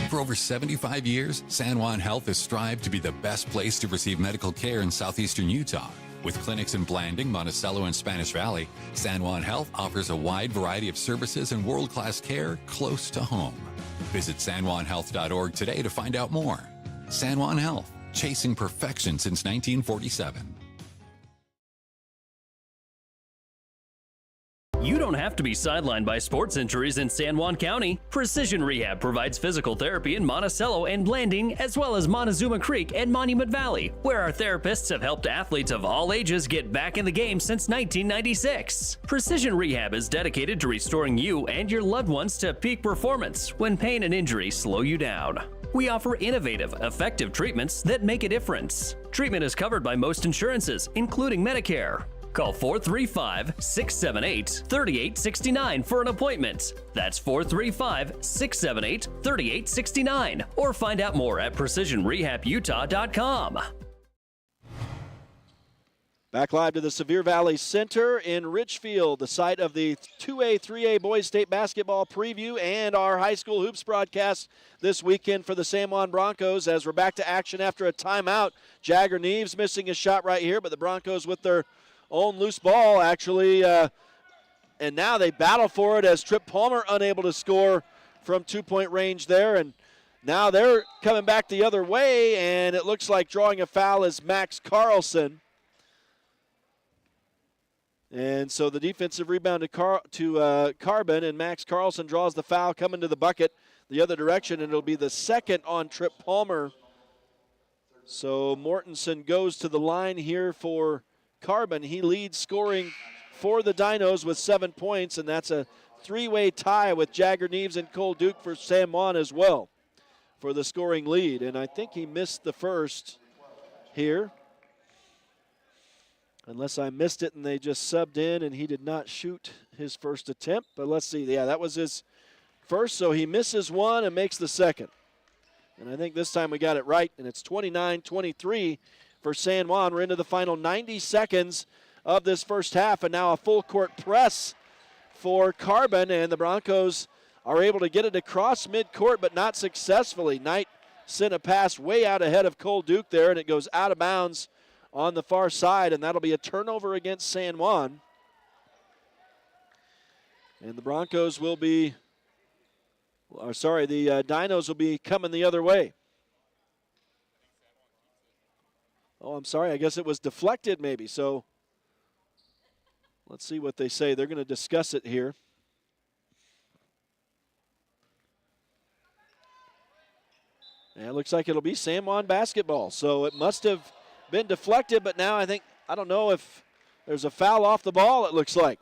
For over 75 years, San Juan Health has strived to be the best place to receive medical care in southeastern Utah. With clinics in Blanding, Monticello, and Spanish Valley, San Juan Health offers a wide variety of services and world-class care close to home. Visit sanjuanhealth.org today to find out more. San Juan Health, chasing perfection since 1947. You don't have to be sidelined by sports injuries in San Juan County. Precision Rehab provides physical therapy in Monticello and Blanding, as well as Montezuma Creek and Monument Valley, where our therapists have helped athletes of all ages get back in the game since 1996. Precision Rehab is dedicated to restoring you and your loved ones to peak performance when pain and injury slow you down. We offer innovative, effective treatments that make a difference. Treatment is covered by most insurances, including Medicare. Call 435-678-3869 for an appointment. That's 435-678-3869. Or find out more at PrecisionRehabUtah.com. Back live to the Sevier Valley Center in Richfield, the site of the 2A, 3A Boys State Basketball Preview and our high school hoops broadcast this weekend for the San Juan Broncos as we're back to action after a timeout. Jagger Neves missing a shot right here, but the Broncos with their own loose ball, actually, and now they battle for it as Trip Palmer unable to score from two-point range there, and now they're coming back the other way, and it looks like drawing a foul is Max Carlson. And so the defensive rebound to Carbon, and Max Carlson draws the foul coming to the bucket the other direction, and it'll be the second on Trip Palmer. So Mortensen goes to the line here for Carbon. He leads scoring for the Dinos with 7 points, and that's a three-way tie with Jagger Neves and Cole Duke for San Juan as well for the scoring lead. And I think he missed the first here, unless I missed it and they just subbed in and he did not shoot his first attempt. But let's see. Yeah, that was his first, so he misses one and makes the second. And I think this time we got it right, and it's 29-23 for San Juan. We're into the final 90 seconds of this first half, and now a full court press for Carbon, and the Broncos are able to get it across midcourt, but not successfully. Knight sent a pass way out ahead of Cole Duke there, and it goes out of bounds on the far side, and that'll be a turnover against San Juan. And the Broncos will be, the Dinos will be coming the other way. Oh, I'm sorry. I guess it was deflected maybe. So let's see what they say. They're going to discuss it here. And it looks like it'll be San Juan basketball. So it must have been deflected, but now I don't know if there's a foul off the ball, it looks like.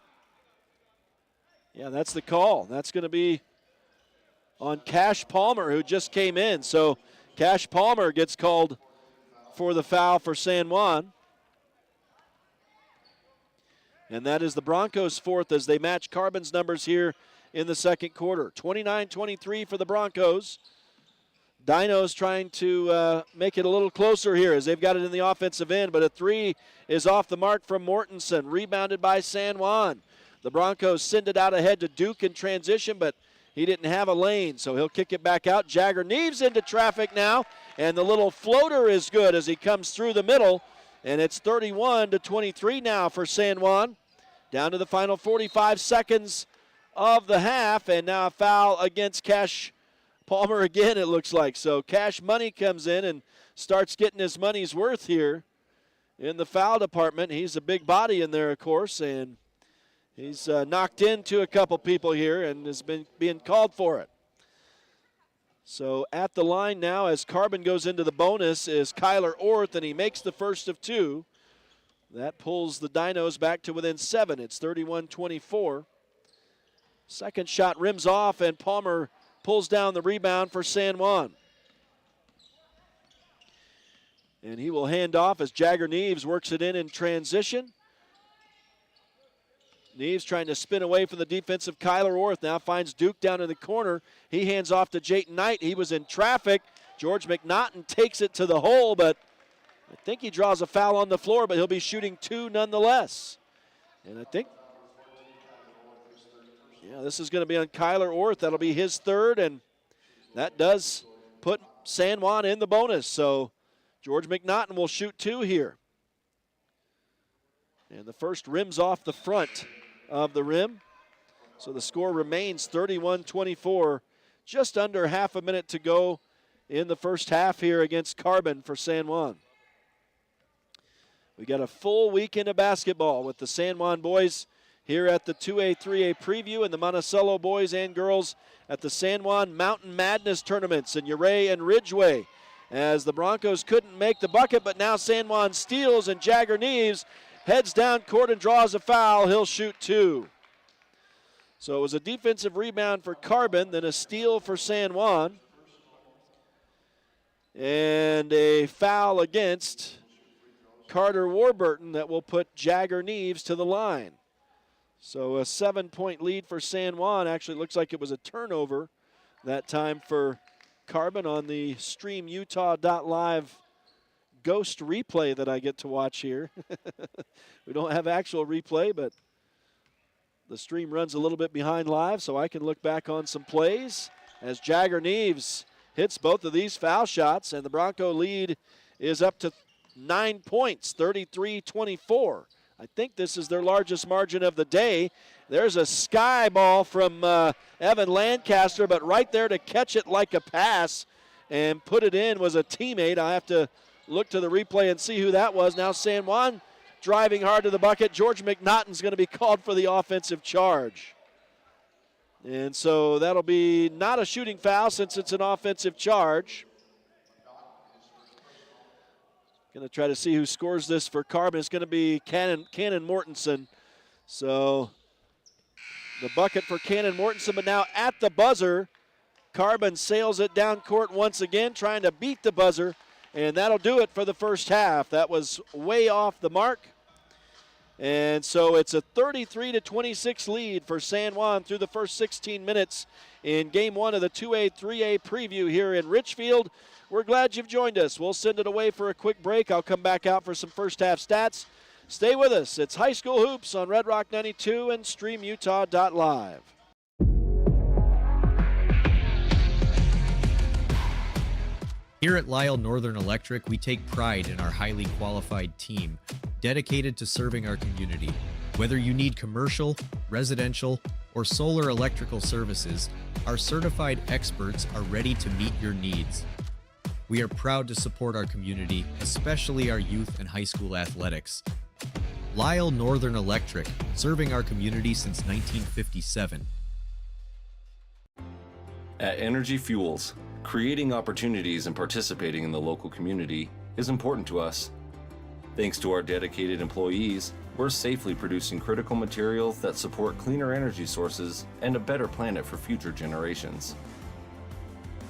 Yeah, that's the call. That's going to be on Cash Palmer, who just came in. So Cash Palmer gets called for the foul for San Juan. And that is the Broncos' fourth as they match Carbon's numbers here in the second quarter. 29-23 for the Broncos. Dinos trying to make it a little closer here as they've got it in the offensive end, but a three is off the mark from Mortensen, rebounded by San Juan. The Broncos send it out ahead to Duke in transition, but he didn't have a lane, so he'll kick it back out. Jagger Neves into traffic now, and the little floater is good as he comes through the middle, and it's 31-23 now for San Juan. Down to the final 45 seconds of the half, and now a foul against Cash Palmer again, it looks like. So Cash Money comes in and starts getting his money's worth here in the foul department. He's a big body in there, of course, and he's knocked into a couple people here and has been being called for it. So at the line now as Carbon goes into the bonus is Kyler Orth, and he makes the first of two. That pulls the Dinos back to within 7. It's 31-24. Second shot rims off, and Palmer pulls down the rebound for San Juan. And he will hand off as Jagger Neves works it in transition. Neves trying to spin away from the defensive Kyler Orth. Now finds Duke down in the corner. He hands off to Jayton Knight. He was in traffic. George McNaughton takes it to the hole, but I think he draws a foul on the floor, but he'll be shooting two nonetheless. And I think, yeah, this is going to be on Kyler Orth. That'll be his third, and that does put San Juan in the bonus. So George McNaughton will shoot two here. And the first rims off the front of the rim. So the score remains 31-24. Just under half a minute to go in the first half here against Carbon for San Juan. We got a full weekend of basketball with the San Juan boys here at the 2A, 3A preview, and the Monticello boys and girls at the San Juan Mountain Madness tournaments in Uray and Ridgeway. As the Broncos couldn't make the bucket, but now San Juan steals, and Jagger Neves heads down court and draws a foul. He'll shoot 2. So it was a defensive rebound for Carbon, then a steal for San Juan. And a foul against Carter Warburton that will put Jagger Neves to the line. So a 7-point lead for San Juan. Actually, looks like it was a turnover that time for Carbon on the StreamUtah.Live ghost replay that I get to watch here. We don't have actual replay, but the stream runs a little bit behind live, so I can look back on some plays as Jagger Neves hits both of these foul shots, and the Bronco lead is up to 9 points, 33-24. I think this is their largest margin of the day. There's a sky ball from Evan Lancaster, but right there to catch it like a pass and put it in was a teammate. I have to look to the replay and see who that was. Now San Juan driving hard to the bucket. George McNaughton's going to be called for the offensive charge. And so that'll be not a shooting foul since it's an offensive charge. Going to try to see who scores this for Carbon. It's going to be Cannon Mortensen. So the bucket for Cannon Mortensen, but now at the buzzer, Carbon sails it down court once again, trying to beat the buzzer, and that'll do it for the first half. That was way off the mark. And so it's a 33-26 lead for San Juan through the first 16 minutes in Game 1 of the 2A, 3A preview here in Richfield. We're glad you've joined us. We'll send it away for a quick break. I'll come back out for some first half stats. Stay with us. It's High School Hoops on Red Rock 92 and StreamUtah.Live. Here at Lyle Northern Electric, we take pride in our highly qualified team, dedicated to serving our community. Whether you need commercial, residential, or solar electrical services, our certified experts are ready to meet your needs. We are proud to support our community, especially our youth and high school athletics. Lyle Northern Electric, serving our community since 1957. At Energy Fuels, creating opportunities and participating in the local community is important to us. Thanks to our dedicated employees, we're safely producing critical materials that support cleaner energy sources and a better planet for future generations.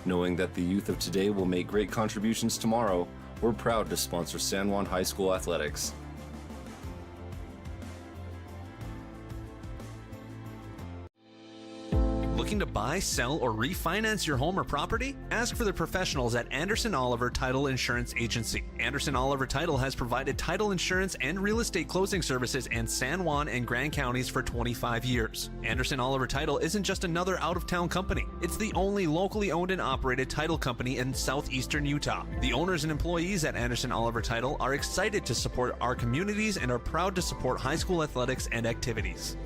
Knowing that the youth of today will make great contributions tomorrow, we're proud to sponsor San Juan High School athletics. Looking to buy, sell, or refinance your home or property? Ask for the professionals at Anderson Oliver Title Insurance Agency. Anderson Oliver Title has provided title insurance and real estate closing services in San Juan and Grand Counties for 25 years. Anderson Oliver Title isn't just another out-of-town company. It's the only locally owned and operated title company in southeastern Utah. The owners and employees at Anderson Oliver Title are excited to support our communities and are proud to support high school athletics and activities.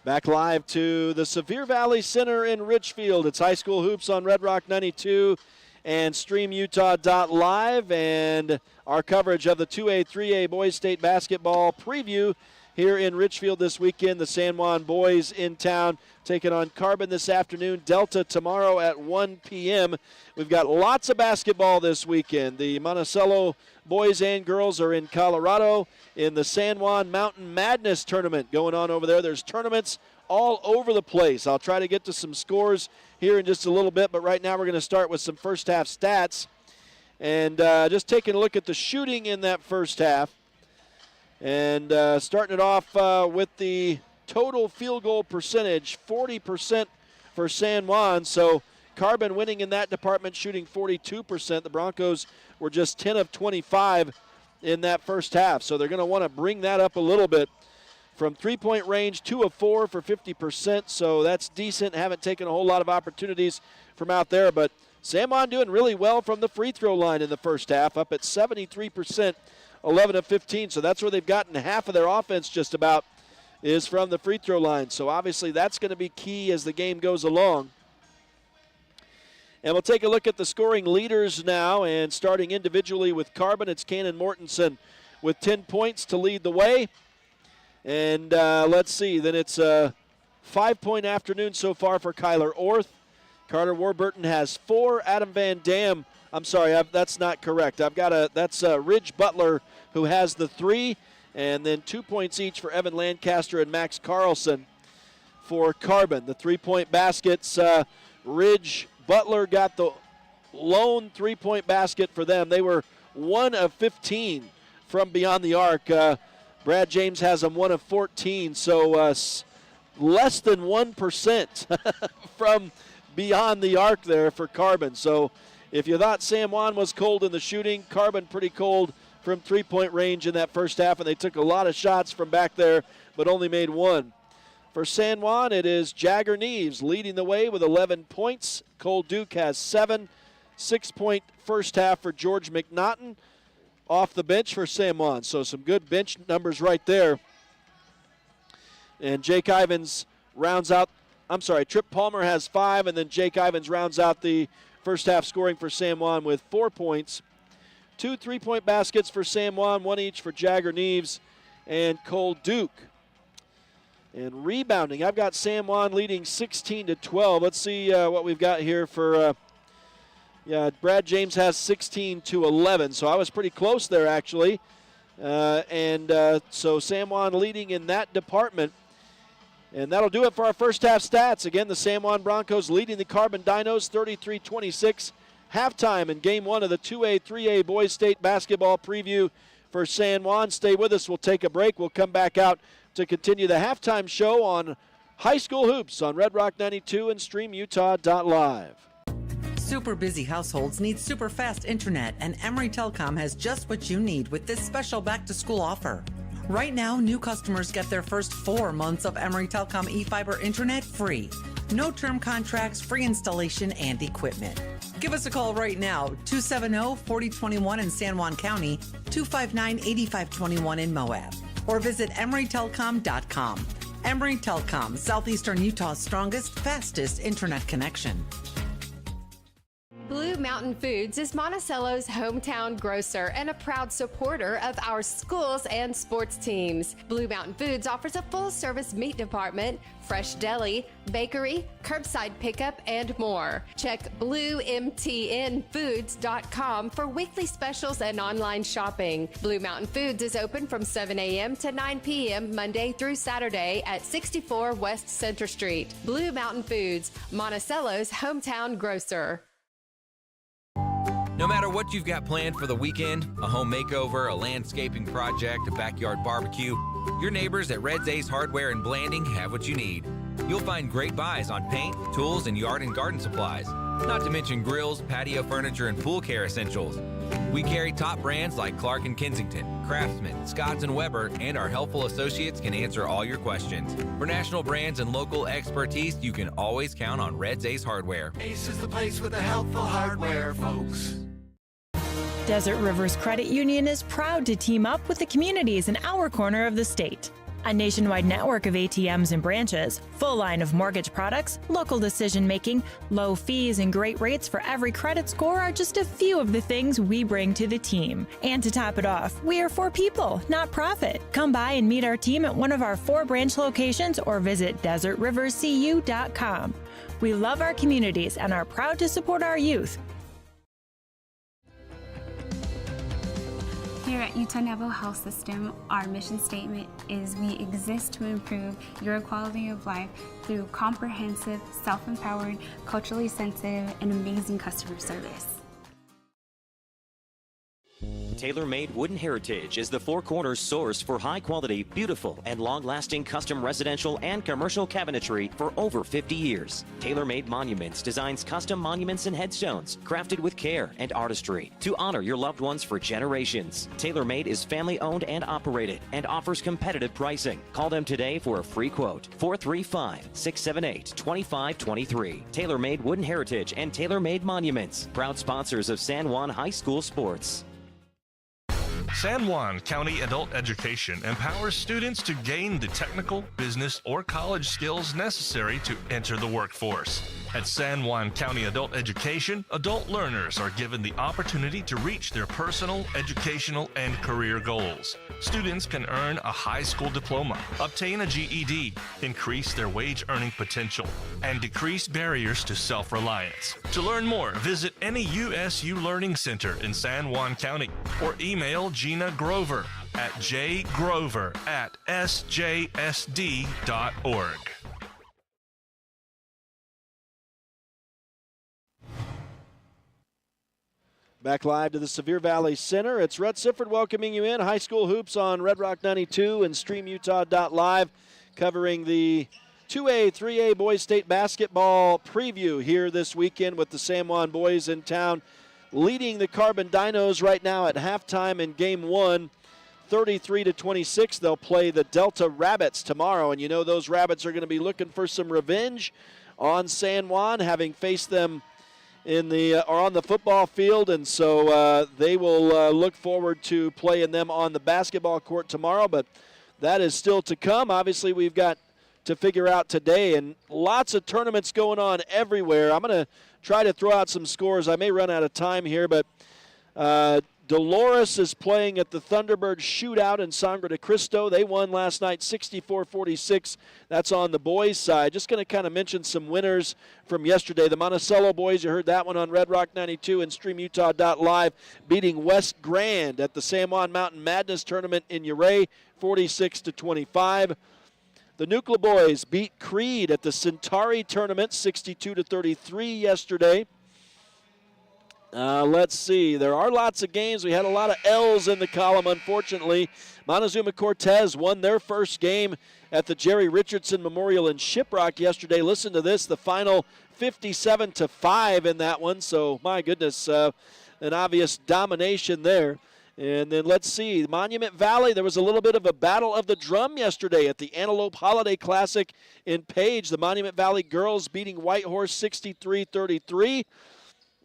Back live to the Sevier Valley Center in Richfield. It's High School Hoops on Red Rock 92 and StreamUtah.Live, and our coverage of the 2A, 3A Boys State Basketball preview here in Richfield this weekend. The San Juan boys in town taking on Carbon this afternoon, Delta tomorrow at 1 p.m. We've got lots of basketball this weekend. The Monticello boys and girls are in Colorado in the San Juan Mountain Madness tournament going on over there. There's tournaments all over the place. I'll try to get to some scores here in just a little bit, but right now we're going to start with some first half stats. And just taking a look at the shooting in that first half. And starting it off with the total field goal percentage, 40% for San Juan. So Carbon winning in that department, shooting 42%. The Broncos were just 10 of 25 in that first half. So they're going to want to bring that up a little bit. From three-point range, 2 of 4 for 50%. So that's decent. Haven't taken a whole lot of opportunities from out there. But San Juan doing really well from the free throw line in the first half, up at 73%. 11 of 15, so that's where they've gotten half of their offense just about is from the free throw line. So obviously that's going to be key as the game goes along. And we'll take a look at the scoring leaders now, and starting individually with Carbon, it's Cannon Mortensen with 10 points to lead the way. And let's see, then it's a 5-point afternoon so far for Kyler Orth. Carter Warburton has 4. Adam Van Dam, I'm sorry, that's not correct. That's Ridge Butler who has the 3, and then 2 points each for Evan Lancaster and Max Carlson for Carbon. The 3-point baskets, Ridge Butler got the lone 3-point basket for them. They were 1 of 15 from beyond the arc. Brad James has them 1 of 14, so less than 1% from beyond the arc there for Carbon. So if you thought San Juan was cold in the shooting, Carbon pretty cold from 3-point range in that first half, and they took a lot of shots from back there, but only made 1. For San Juan, it is Jagger Neves leading the way with 11 points. Cole Duke has 7. 6-point first half for George McNaughton off the bench for San Juan. So some good bench numbers right there. And Jake Ivins rounds out, Trip Palmer has 5, and then Jake Ivins rounds out the first half scoring for San Juan with 4 points. 2 3-point baskets for San Juan, 1 each for Jagger Neves and Cole Duke. And rebounding, I've got San Juan leading 16-12. Let's see what we've got here for, Brad James has 16-11, so I was pretty close there actually. So San Juan leading in that department. And that'll do it for our first half stats. Again, the San Juan Broncos leading the Carbon Dinos 33-26. Halftime in Game 1 of the 2A, 3A Boys State basketball preview for San Juan. Stay with us. We'll take a break. We'll come back out to continue the halftime show on High School Hoops on Red Rock 92 and StreamUtah.Live. Super busy households need super fast internet, and Emory Telecom has just what you need with this special back-to-school offer. Right now, new customers get their first 4 months of Emory Telecom eFiber internet free. No term contracts, free installation, and equipment. Give us a call right now, 270-4021 in San Juan County, 259-8521 in Moab, or visit EmoryTelecom.com. Emory Telecom, Southeastern Utah's strongest, fastest internet connection. Blue Mountain Foods is Monticello's hometown grocer and a proud supporter of our schools and sports teams. Blue Mountain Foods offers a full-service meat department, fresh deli, bakery, curbside pickup, and more. Check BlueMTNFoods.com for weekly specials and online shopping. Blue Mountain Foods is open from 7 a.m. to 9 p.m. Monday through Saturday at 64 West Center Street. Blue Mountain Foods, Monticello's hometown grocer. No matter what you've got planned for the weekend, a home makeover, a landscaping project, a backyard barbecue, your neighbors at Red's Ace Hardware in Blanding have what you need. You'll find great buys on paint, tools, and yard and garden supplies, not to mention grills, patio furniture, and pool care essentials. We carry top brands like Clark & Kensington, Craftsman, Scotts & Weber, and our helpful associates can answer all your questions. For national brands and local expertise, you can always count on Red's Ace Hardware. Ace is the place with the helpful hardware, folks. Desert Rivers Credit Union is proud to team up with the communities in our corner of the state. A nationwide network of ATMs and branches, full line of mortgage products, local decision-making, low fees, and great rates for every credit score are just a few of the things we bring to the team. And to top it off, we are for people, not profit. Come by and meet our team at one of our 4 branch locations or visit DesertRiverCU.com. We love our communities and are proud to support our youth. Here at Utah Naval Health System, our mission statement is we exist to improve your quality of life through comprehensive, self-empowered, culturally sensitive, and amazing customer service. TaylorMade Wooden Heritage is the Four Corners source for high-quality, beautiful, and long-lasting custom residential and commercial cabinetry for over 50 years. TaylorMade Monuments designs custom monuments and headstones crafted with care and artistry to honor your loved ones for generations. TaylorMade is family-owned and operated and offers competitive pricing. Call them today for a free quote. 435-678-2523. TaylorMade Wooden Heritage and TaylorMade Monuments, proud sponsors of San Juan High School sports. San Juan County Adult Education empowers students to gain the technical, business, or college skills necessary to enter the workforce. At San Juan County Adult Education, adult learners are given the opportunity to reach their personal, educational, and career goals. Students can earn a high school diploma, obtain a GED, increase their wage earning potential, and decrease barriers to self-reliance. To learn more, visit any USU Learning Center in San Juan County or email Gina Grover at jgrover@sjsd.org. Back live to the Sevier Valley Center. It's Rhett Sifford welcoming you in. High school hoops on Red Rock 92 and StreamUtah.Live, covering the 2A, 3A boys state basketball preview here this weekend with the San Juan boys in town, leading the Carbon Dinos right now at halftime in game one, 33-26. They'll play the Delta Rabbits tomorrow, and you know those Rabbits are going to be looking for some revenge on San Juan, having faced them in the or on the football field, and so they will look forward to playing them on the basketball court tomorrow, but that is still to come. Obviously, we've got to figure out today, and lots of tournaments going on everywhere. I'm going to try to throw out some scores. I may run out of time here, but Dolores is playing at the Thunderbird Shootout in Sangre de Cristo. They won last night 64-46. That's on the boys' side. Just going to kind of mention some winners from yesterday. The Monticello boys, you heard that one on Red Rock 92 and StreamUtah.Live, beating West Grand at the San Juan Mountain Madness Tournament in Ouray, 46-25. The Nuclear boys beat Creed at the Centauri Tournament, 62-33 yesterday. Let's see. There are lots of games. We had a lot of L's in the column, unfortunately. Montezuma Cortez won their first game at the Jerry Richardson Memorial in Shiprock yesterday. Listen to this, the final 57-5 in that one. So, my goodness, an obvious domination there. And then let's see, Monument Valley, there was a little bit of a battle of the drum yesterday at the Antelope Holiday Classic in Page. The Monument Valley girls beating Whitehorse 63-33.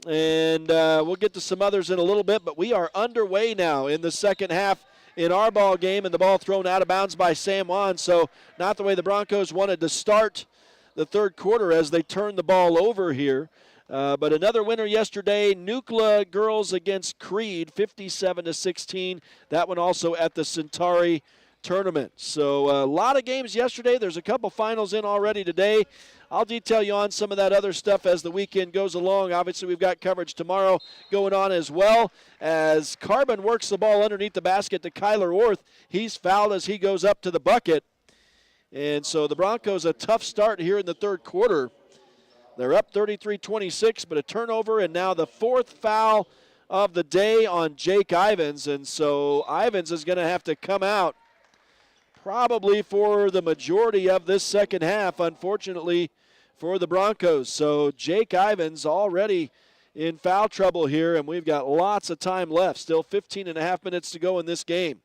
And we'll get to some others in a little bit, but we are underway now in the second half in our ball game, and the ball thrown out of bounds by San Juan. So not the way the Broncos wanted to start the third quarter as they turned the ball over here. But another winner yesterday, Nuclear girls against Creed, 57-16. That one also at the Centauri Tournament. So a lot of games yesterday. There's a couple finals in already today. I'll detail you on some of that other stuff as the weekend goes along. Obviously, we've got coverage tomorrow going on as well as Carbon works the ball underneath the basket to Kyler Orth. He's fouled as he goes up to the bucket. And so the Broncos, a tough start here in the third quarter. They're up 33-26, but a turnover, and now the fourth foul of the day on Jake Ivins. And so Ivins is going to have to come out probably for the majority of this second half, unfortunately, for the Broncos. So Jake Ivins already in foul trouble here, and we've got lots of time left. Still 15 and a half minutes to go in this game.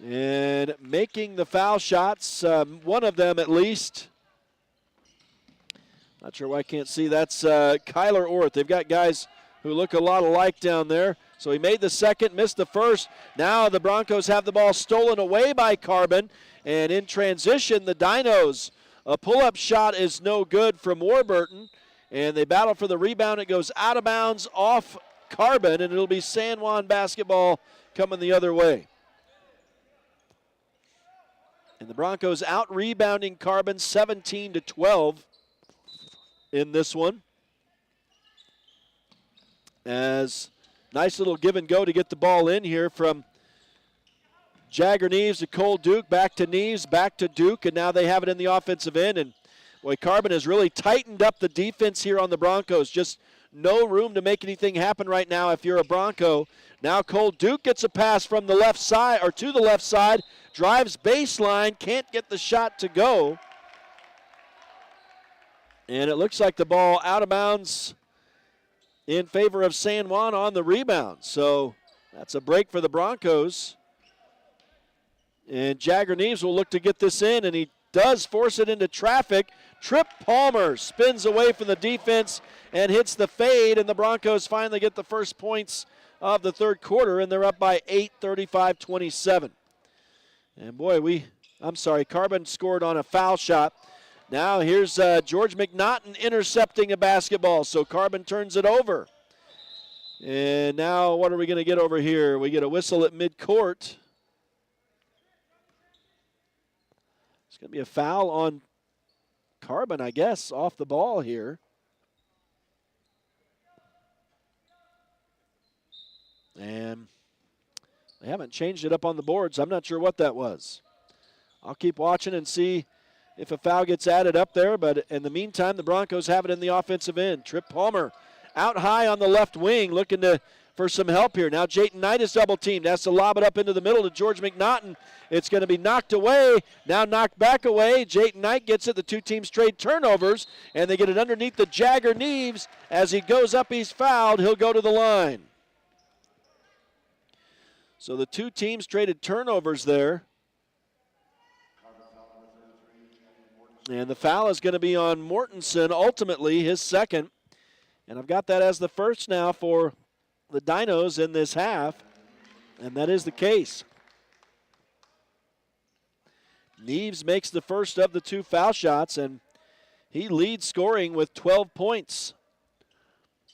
And making the foul shots, one of them at least. Not sure why I can't see. That's Kyler Orth. They've got guys who look a lot alike down there. So he made the second, missed the first. Now the Broncos have the ball stolen away by Carbon. And in transition, the Dinos, a pull-up shot is no good from Warburton. And they battle for the rebound. It goes out of bounds off Carbon, and it'll be San Juan basketball coming the other way. And the Broncos out-rebounding Carbon 17-12 in this one. As nice little give and go to get the ball in here from Jagger Neves to Cole Duke, back to Neves, back to Duke, and now they have it in the offensive end. And boy, Carbon has really tightened up the defense here on the Broncos. Just no room to make anything happen right now if you're a Bronco. Now Cole Duke gets a pass from the left side, or to the left side, drives baseline, can't get the shot to go. And it looks like the ball out of bounds in favor of San Juan on the rebound. So that's a break for the Broncos. And Jagger Neves will look to get this in, and he does force it into traffic. Trip Palmer spins away from the defense and hits the fade, and the Broncos finally get the first points of the third quarter, and they're up by 8, 35-27. And boy, Carbon scored on a foul shot. Now here's George McNaughton intercepting a basketball, so Carbon turns it over. And now what are we going to get over here? We get a whistle at midcourt. It's going to be a foul on Carbon, I guess, off the ball here. And they haven't changed it up on the boards. I'm not sure what that was. I'll keep watching and see if a foul gets added up there. But in the meantime, the Broncos have it in the offensive end. Trip Palmer out high on the left wing looking for some help here. Now Jayton Knight is double teamed. Has to lob it up into the middle to George McNaughton. It's going to be knocked away. Now knocked back away. Jayton Knight gets it. The two teams trade turnovers, and they get it underneath the Jagger Neves. As he goes up, he's fouled. He'll go to the line. So the two teams traded turnovers there. And the foul is going to be on Mortensen, ultimately his second. And I've got that as the first now for the Dinos in this half. And that is the case. Neves makes the first of the two foul shots, and he leads scoring with 12 points.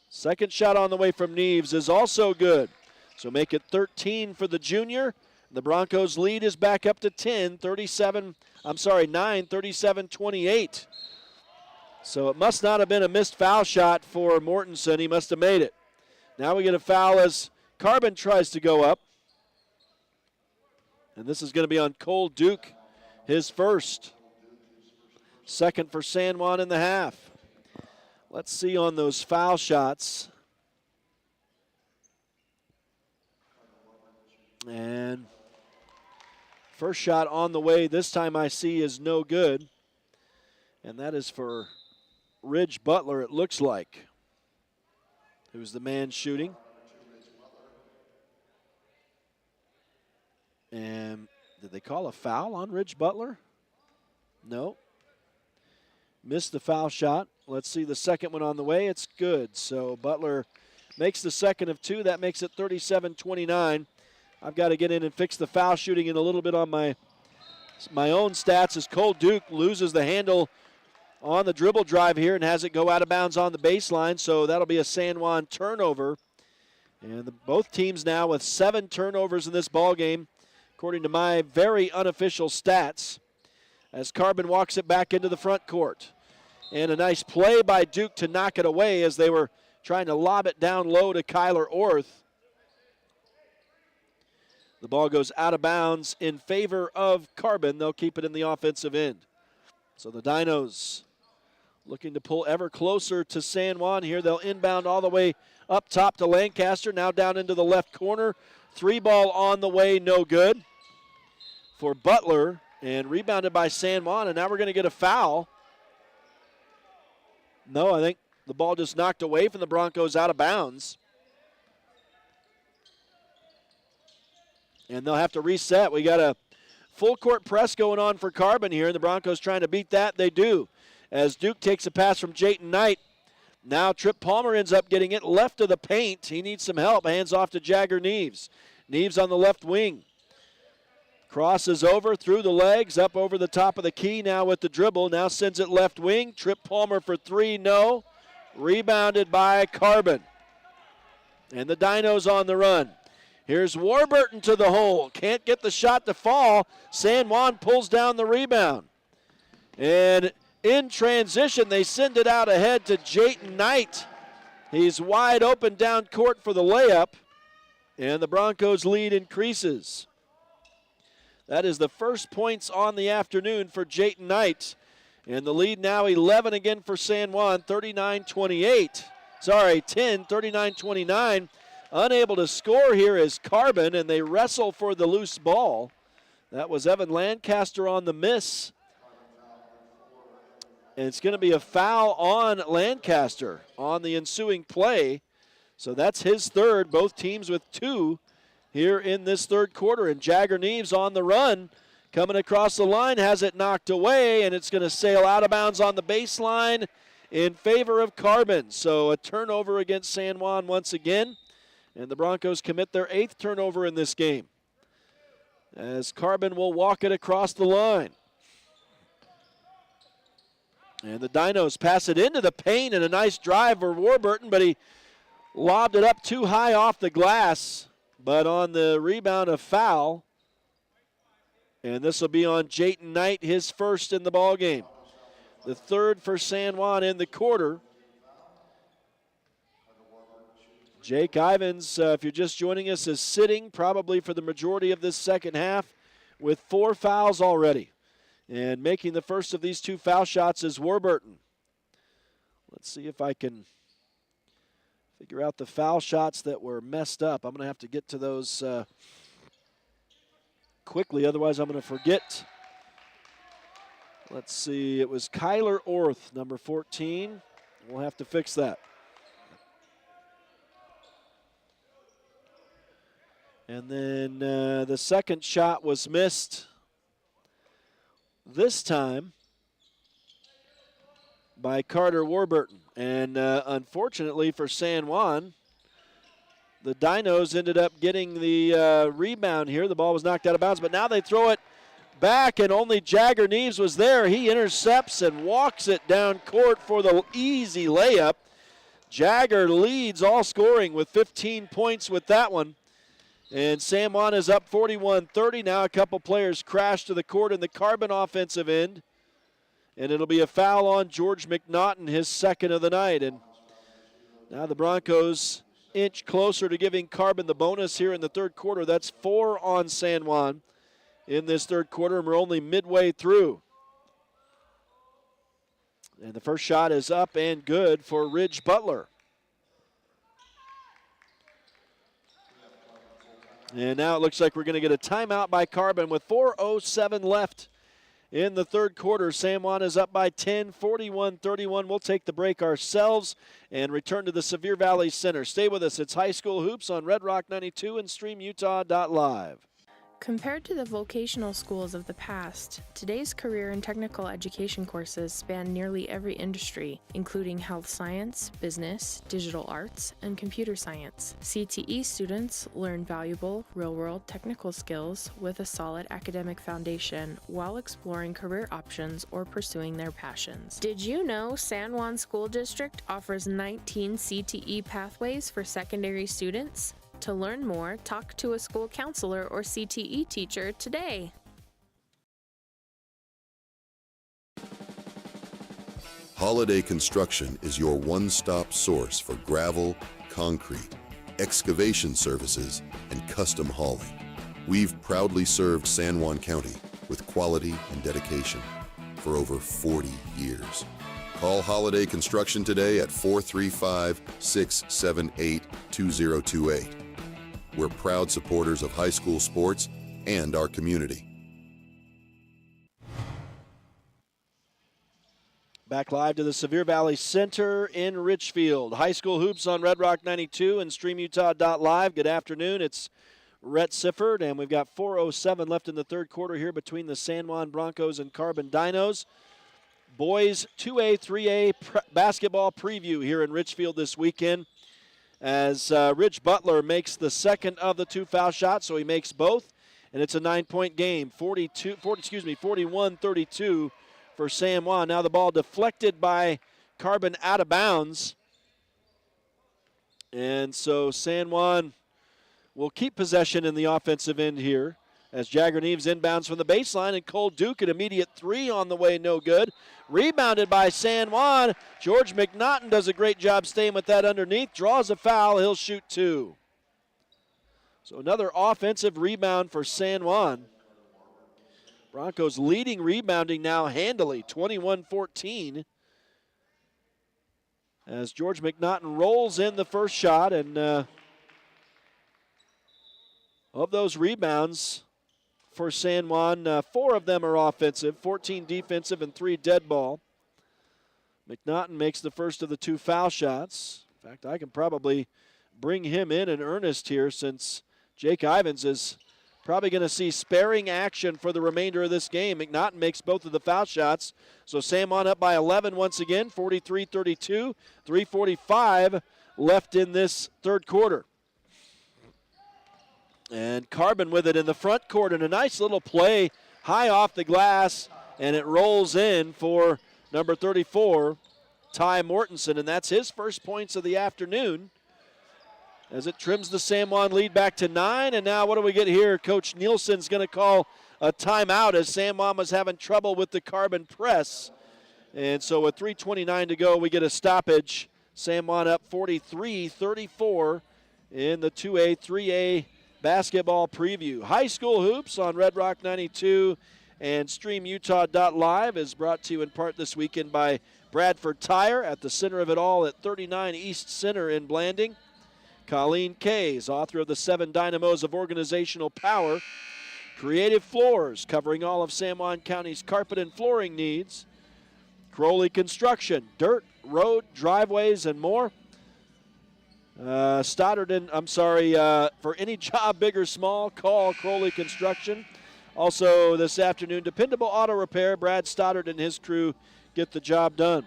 Second shot on the way from Neves is also good. So make it 13 for the junior. The Broncos' lead is back up to 9-37-28. So it must not have been a missed foul shot for Mortensen. He must have made it. Now we get a foul as Carbon tries to go up. And this is going to be on Cole Duke, his first. Second for San Juan in the half. Let's see on those foul shots. And first shot on the way this time I see is no good. And that is for Ridge Butler, it looks like, who's the man shooting. And did they call a foul on Ridge Butler? No. Missed the foul shot. Let's see the second one on the way. It's good. So Butler makes the second of two. That makes it 37-29. I've got to get in and fix the foul shooting in a little bit on my own stats as Cole Duke loses the handle on the dribble drive here and has it go out of bounds on the baseline. So that'll be a San Juan turnover. And both teams now with 7 turnovers in this ball game, according to my very unofficial stats, as Carbon walks it back into the front court. And a nice play by Duke to knock it away as they were trying to lob it down low to Kyler Orth. The ball goes out of bounds in favor of Carbon. They'll keep it in the offensive end. So the Dinos looking to pull ever closer to San Juan here. They'll inbound all the way up top to Lancaster. Now down into the left corner. 3 ball on the way, no good for Butler. And rebounded by San Juan. And now we're going to get a foul. No, I think the ball just knocked away from the Broncos out of bounds. And they'll have to reset. We got a full court press going on for Carbon here, and the Broncos trying to beat that. They do. As Duke takes a pass from Jayton Knight. Now Trip Palmer ends up getting it left of the paint. He needs some help. Hands off to Jagger Neves. Neves on the left wing. Crosses over through the legs, up over the top of the key now with the dribble. Now sends it left wing. Trip Palmer for 3, no. Rebounded by Carbon. And the Dinos on the run. Here's Warburton to the hole. Can't get the shot to fall. San Juan pulls down the rebound. And in transition, they send it out ahead to Jayton Knight. He's wide open down court for the layup. And the Broncos' lead increases. That is the first points on the afternoon for Jayton Knight. And the lead now 11 again for San Juan, 39-29. Unable to score here is Carbon, and they wrestle for the loose ball. That was Evan Lancaster on the miss. And it's going to be a foul on Lancaster on the ensuing play. So that's his third, both teams with 2 here in this third quarter. And Jagger Neves on the run, coming across the line, has it knocked away, and it's going to sail out of bounds on the baseline in favor of Carbon. So a turnover against San Juan once again. And the Broncos commit their 8th turnover in this game, as Carbon will walk it across the line. And the Dinos pass it into the paint, and a nice drive for Warburton, but he lobbed it up too high off the glass. But on the rebound, a foul. And this will be on Jayton Knight, his first in the ball game. The 3rd for San Juan in the quarter. Jake Ivins, if you're just joining us, is sitting probably for the majority of this second half with 4 fouls already. And making the first of these 2 foul shots is Warburton. Let's see if I can figure out the foul shots that were messed up. I'm going to have to get to those quickly, otherwise I'm going to forget. Let's see, it was Kyler Orth, number 14. We'll have to fix that. And then the second shot was missed this time by Carter Warburton. And unfortunately for San Juan, the Dinos ended up getting the rebound here. The ball was knocked out of bounds, but now they throw it back, and only Jagger Neves was there. He intercepts and walks it down court for the easy layup. Jagger leads all scoring with 15 points with that one. And San Juan is up 41-30. Now a couple players crash to the court in the Carbon offensive end. And it'll be a foul on George McNaughton, his 2nd of the night. And now the Broncos inch closer to giving Carbon the bonus here in the 3rd quarter. That's 4 on San Juan in this 3rd quarter, and we're only midway through. And the first shot is up and good for Ridge Butler. And now it looks like we're going to get a timeout by Carbon with 4:07 left in the 3rd quarter. San Juan is up by 10, 41-31. We'll take the break ourselves and return to the Sevier Valley Center. Stay with us. It's High School Hoops on Red Rock 92 and StreamUtah.Live. Compared to the vocational schools of the past, today's career and technical education courses span nearly every industry, including health science, business, digital arts, and computer science. CTE students learn valuable, real-world technical skills with a solid academic foundation while exploring career options or pursuing their passions. Did you know San Juan School District offers 19 CTE pathways for secondary students? To learn more, talk to a school counselor or CTE teacher today. Holiday Construction is your one-stop source for gravel, concrete, excavation services, and custom hauling. We've proudly served San Juan County with quality and dedication for over 40 years. Call Holiday Construction today at 435-678-2028. We're proud supporters of high school sports and our community. Back live to the Sevier Valley Center in Richfield. High School Hoops on Red Rock 92 and StreamUtah.Live. Good afternoon. It's Rhett Sifford, and we've got 4:07 left in the 3rd quarter here between the San Juan Broncos and Carbon Dinos. Boys 2A, 3A basketball preview here in Richfield this weekend, as Ridge Butler makes the 2nd of the 2 foul shots, so he makes both, and it's a 9-point game, 41-32 for San Juan. Now the ball deflected by Carbon out of bounds, and so San Juan will keep possession in the offensive end here, as Jagger Neves inbounds from the baseline, and Cole Duke, an immediate 3 on the way, no good. Rebounded by San Juan. George McNaughton does a great job staying with that underneath, draws a foul, he'll shoot 2. So another offensive rebound for San Juan. Broncos leading rebounding now handily, 21-14. As George McNaughton rolls in the first shot, and of those rebounds for San Juan, 4 of them are offensive, 14 defensive, and 3 dead ball. McNaughton makes the first of the 2 foul shots. In fact, I can probably bring him in earnest here, since Jake Ivins is probably going to see sparing action for the remainder of this game. McNaughton makes both of the foul shots. So San Juan up by 11 once again, 43-32, 3:45 left in this 3rd quarter. And Carbon with it in the front court, and a nice little play high off the glass, and it rolls in for number 34, Ty Mortensen, and that's his first points of the afternoon as it trims the San Juan lead back to 9. And now what do we get here? Coach Nielsen's going to call a timeout as San Juan was having trouble with the Carbon press. And so with 3:29 to go, we get a stoppage. San Juan up 43-34 in the 2A, 3A basketball preview. High school hoops on Red Rock 92 and StreamUtah.Live is brought to you in part this weekend by Bradford Tire at the center of it all at 39 East Center in Blanding. Colleen Kays, author of the 7 Dynamos of Organizational Power. Creative Floors, covering all of San Juan County's carpet and flooring needs. Crowley Construction, dirt, road, driveways, and more. For any job, big or small, call Crowley Construction. Also this afternoon, dependable auto repair. Brad Stoddard and his crew get the job done.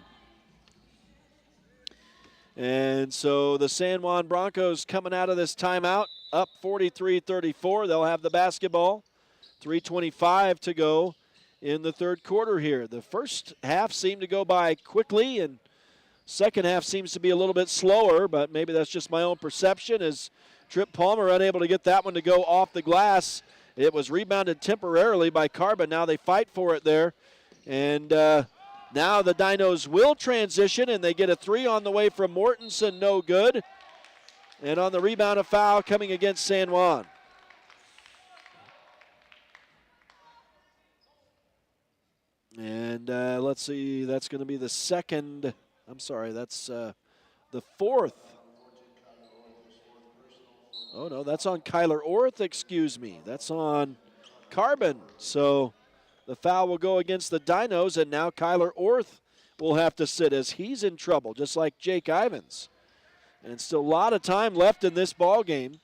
And so the San Juan Broncos coming out of this timeout up 43-34. They'll have the basketball. 3:25 to go in the third quarter here. The first half seemed to go by quickly, and second half seems to be a little bit slower, but maybe that's just my own perception as Trip Palmer unable to get that one to go off the glass. It was rebounded temporarily by Carbon. Now they fight for it there. And now the Dinos will transition, and they get a 3 on the way from Mortensen, no good. And on the rebound, a foul coming against San Juan. And let's see, that's going to be the second. I'm sorry, that's the fourth. Oh, no, that's on Kyler Orth, excuse me. That's on Carbon. So the foul will go against the Dinos, and now Kyler Orth will have to sit as he's in trouble, just like Jake Ivins. And still a lot of time left in this ball game.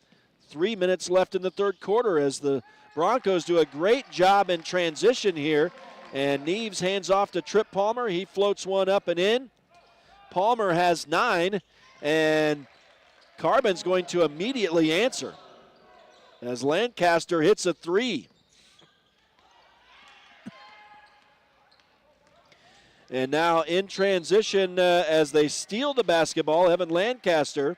3 minutes left in the third quarter as the Broncos do a great job in transition here. And Neves hands off to Trip Palmer. He floats one up and in. Palmer has 9, and Carbon's going to immediately answer as Lancaster hits a 3. And now in transition as they steal the basketball, Evan Lancaster.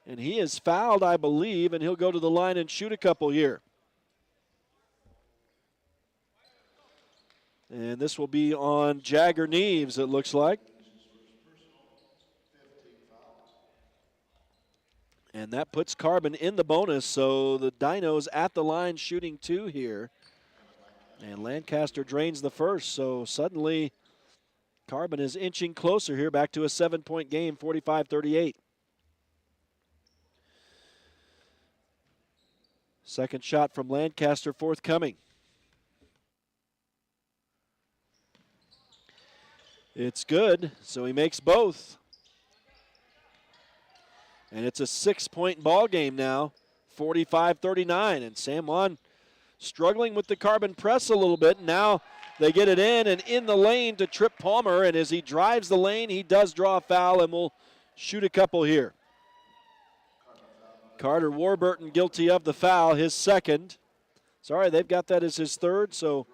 And he is fouled, I believe, and he'll go to the line and shoot a couple here. And this will be on Jagger Neves, it looks like. And that puts Carbon in the bonus, so the Dinos at the line shooting 2 here. And Lancaster drains the first, so suddenly Carbon is inching closer here, back to a 7-point game, 45-38. Second shot from Lancaster forthcoming. It's good, so he makes both. And it's a 6-point ball game now, 45-39. And San Juan struggling with the Carbon press a little bit. Now they get it in the lane to Trip Palmer. And as he drives the lane, he does draw a foul and will shoot a couple here. Carter Warburton guilty of the foul, his second. Sorry, they've got that as his third, so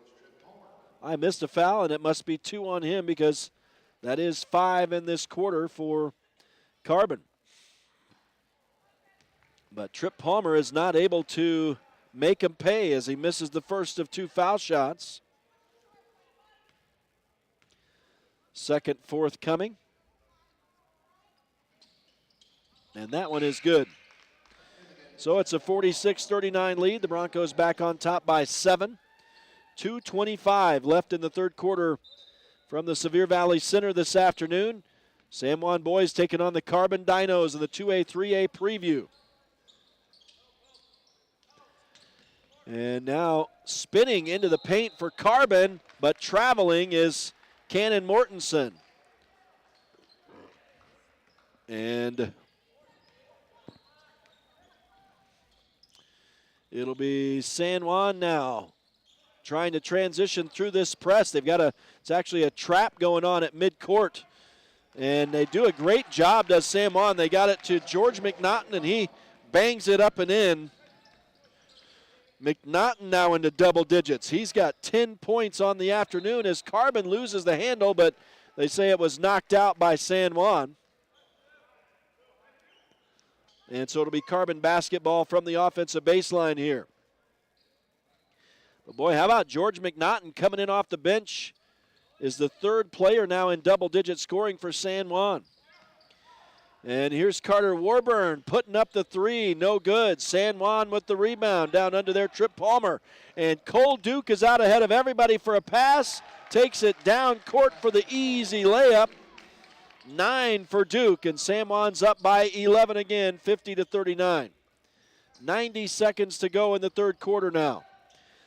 I missed a foul, and it must be 2 on him because that is 5 in this quarter for Carbon. But Trip Palmer is not able to make him pay as he misses the first of 2 foul shots. Second forthcoming. And that one is good. So it's a 46-39 lead. The Broncos back on top by 7. 2:25 left in the third quarter from the Sevier Valley Center this afternoon. San Juan boys taking on the Carbon Dinos in the 2A, 3A preview. And now spinning into the paint for Carbon, but traveling is Cannon Mortensen. And it'll be San Juan now trying to transition through this press. It's actually a trap going on at midcourt. And they do a great job, does San Juan. They got it to George McNaughton, and he bangs it up and in. McNaughton now into double digits. He's got 10 points on the afternoon as Carbon loses the handle, but they say it was knocked out by San Juan. And so it'll be Carbon basketball from the offensive baseline here. But boy, how about George McNaughton coming in off the bench? Is the third player now in double-digit scoring for San Juan. And here's Carter Warburn putting up the three. No good. San Juan with the rebound down under there. Trip Palmer. And Cole Duke is out ahead of everybody for a pass. Takes it down court for the easy layup. 9 for Duke, and San Juan's up by 11 again, 50-39. 90 seconds to go in the third quarter now.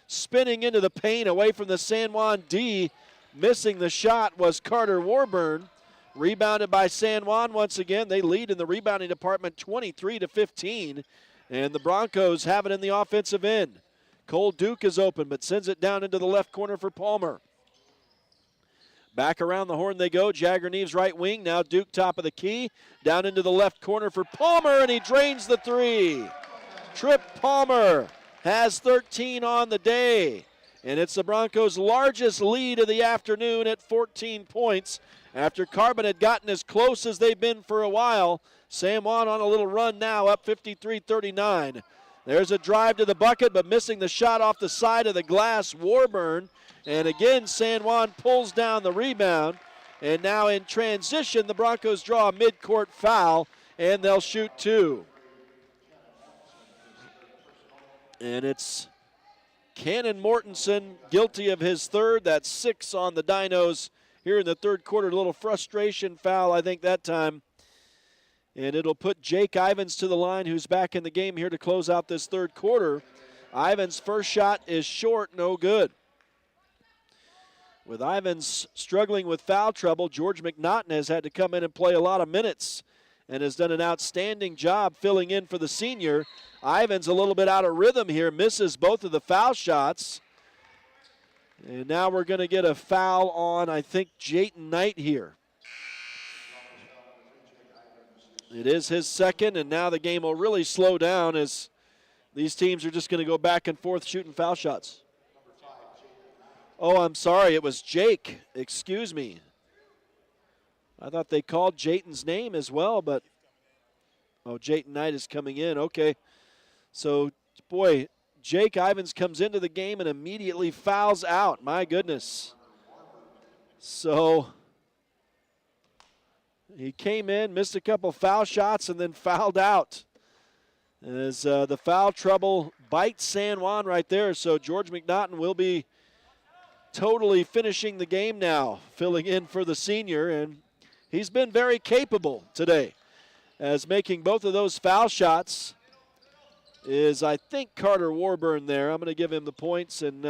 Spinning into the paint away from the San Juan D. Missing the shot was Carter Warburn. Rebounded by San Juan once again. They lead in the rebounding department 23-15. And the Broncos have it in the offensive end. Cole Duke is open, but sends it down into the left corner for Palmer. Back around the horn they go. Jagger Neves right wing. Now Duke top of the key. Down into the left corner for Palmer, and he drains the three. Trip Palmer has 13 on the day. And it's the Broncos' largest lead of the afternoon at 14 points. After Carbon had gotten as close as they've been for a while, San Juan on a little run now, up 53-39. There's a drive to the bucket, but missing the shot off the side of the glass, Warburn. And again, San Juan pulls down the rebound. And now in transition, the Broncos draw a midcourt foul, and they'll shoot two. And it's Cannon Mortensen guilty of his third. That's 6 on the Dinos here in the third quarter. A little frustration foul, I think, that time. And it'll put Jake Ivins to the line, who's back in the game here to close out this third quarter. Ivins' first shot is short, no good. With Ivins struggling with foul trouble, George McNaughton has had to come in and play a lot of minutes and has done an outstanding job filling in for the senior. Ivins a little bit out of rhythm here, misses both of the foul shots. And now we're going to get a foul on, I think, Jayton Knight here. It is his second, and now the game will really slow down as these teams are just going to go back and forth shooting foul shots. Oh, I'm sorry, it was Jake. Excuse me. I thought they called Jayton's name as well, but oh, Jayton Knight is coming in. Okay. So, boy, Jake Ivins comes into the game and immediately fouls out. My goodness. So he came in, missed a couple foul shots, and then fouled out. As the foul trouble bites San Juan right there. So George McNaughton will be totally finishing the game now, filling in for the senior, and he's been very capable today as making both of those foul shots is, I think, Carter Warburn there. I'm going to give him the points, and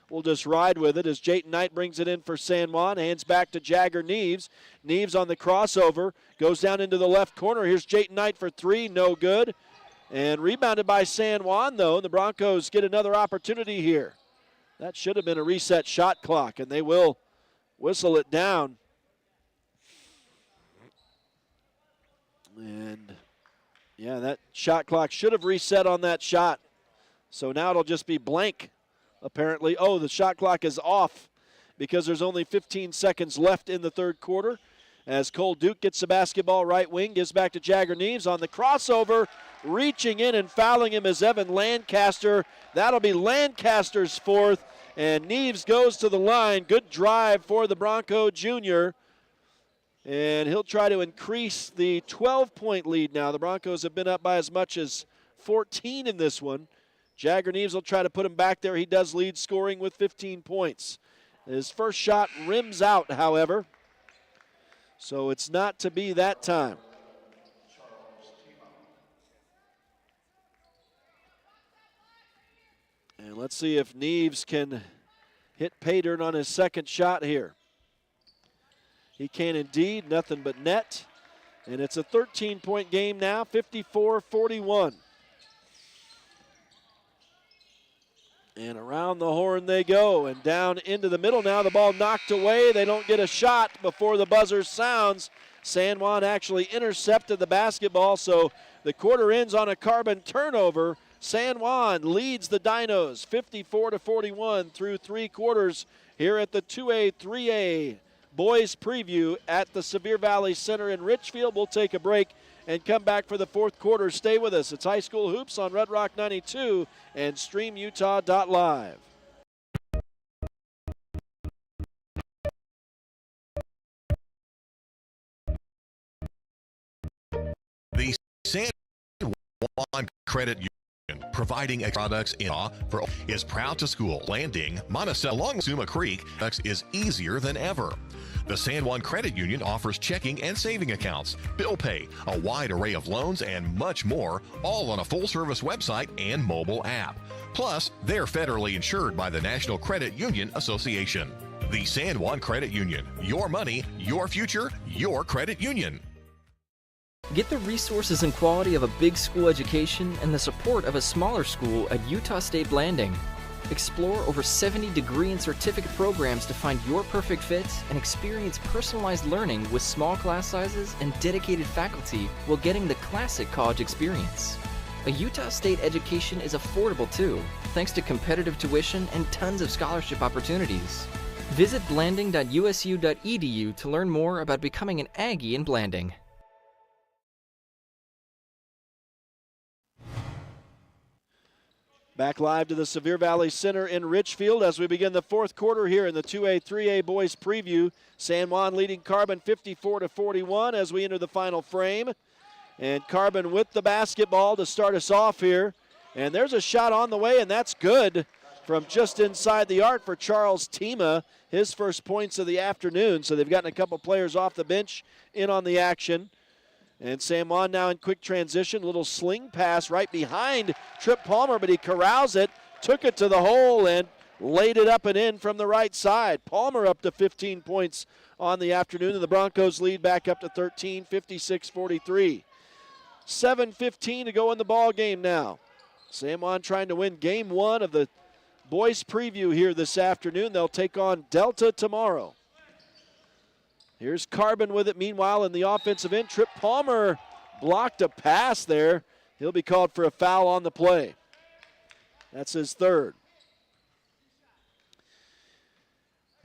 we'll just ride with it as Jayton Knight brings it in for San Juan. Hands back to Jagger Neves. Neves on the crossover, goes down into the left corner. Here's Jayton Knight for three, no good. And rebounded by San Juan, though, and the Broncos get another opportunity here. That should have been a reset shot clock, and they will whistle it down. And, yeah, that shot clock should have reset on that shot. So now it'll just be blank, apparently. Oh, the shot clock is off because there's only 15 seconds left in the third quarter. As Cole Duke gets the basketball right wing, gives back to Jagger Neves on the crossover. Reaching in and fouling him is Evan Lancaster. That'll be Lancaster's fourth, and Neves goes to the line. Good drive for the Bronco junior, and he'll try to increase the 12-point lead now. The Broncos have been up by as much as 14 in this one. Jagger Neves will try to put him back there. He does lead scoring with 15 points. His first shot rims out, however, so it's not to be that time. And let's see if Neves can hit pay dirt on his second shot here. He can indeed, nothing but net. And it's a 13-point game now, 54-41. And around the horn they go, and down into the middle now. The ball knocked away. They don't get a shot before the buzzer sounds. San Juan actually intercepted the basketball, so The quarter ends on a Carbon turnover. San Juan leads the Dinos 54-41 through 3 quarters here at the 2A, 3A boys preview at the Sevier Valley Center in Richfield. We'll take a break and come back for the fourth quarter. Stay with us. It's High School Hoops on Red Rock 92 and StreamUtah.Live. The San Juan Credit Union, providing products in for is proud to school. Landing Monticello along Zuma Creek is easier than ever. The San Juan Credit Union offers checking and saving accounts, bill pay, a wide array of loans, and much more, all on a full-service website and mobile app. Plus, they're federally insured by the National Credit Union Association. The San Juan Credit Union. Your money, your future, your credit union. Get the resources and quality of a big school education and the support of a smaller school at Utah State Blanding. Explore over 70 degree and certificate programs to find your perfect fit and experience personalized learning with small class sizes and dedicated faculty while getting the classic college experience. A Utah State education is affordable too, thanks to competitive tuition and tons of scholarship opportunities. Visit blanding.usu.edu to learn more about becoming an Aggie in Blanding. Back live to the Sevier Valley Center in Richfield as we begin the fourth quarter here in the 2A, 3A boys preview. San Juan leading Carbon 54-41 as we enter the final frame. And Carbon with the basketball to start us off here. And there's a shot on the way, and that's good from just inside the arc for Charles Tima, his first points of the afternoon. So they've gotten a couple players off the bench in on the action. And San Juan now in quick transition, little sling pass right behind Trip Palmer, but he corrals it, took it to the hole, and laid it up and in from the right side. Palmer up to 15 points on the afternoon, and the Broncos lead back up to 13, 56-43. 7:15 to go in the ball game now. San Juan trying to win game one of the boys preview here this afternoon. They'll take on Delta tomorrow. Here's Carbon with it. Meanwhile, in the offensive end, Trip Palmer blocked a pass there. He'll be called for a foul on the play. That's his third.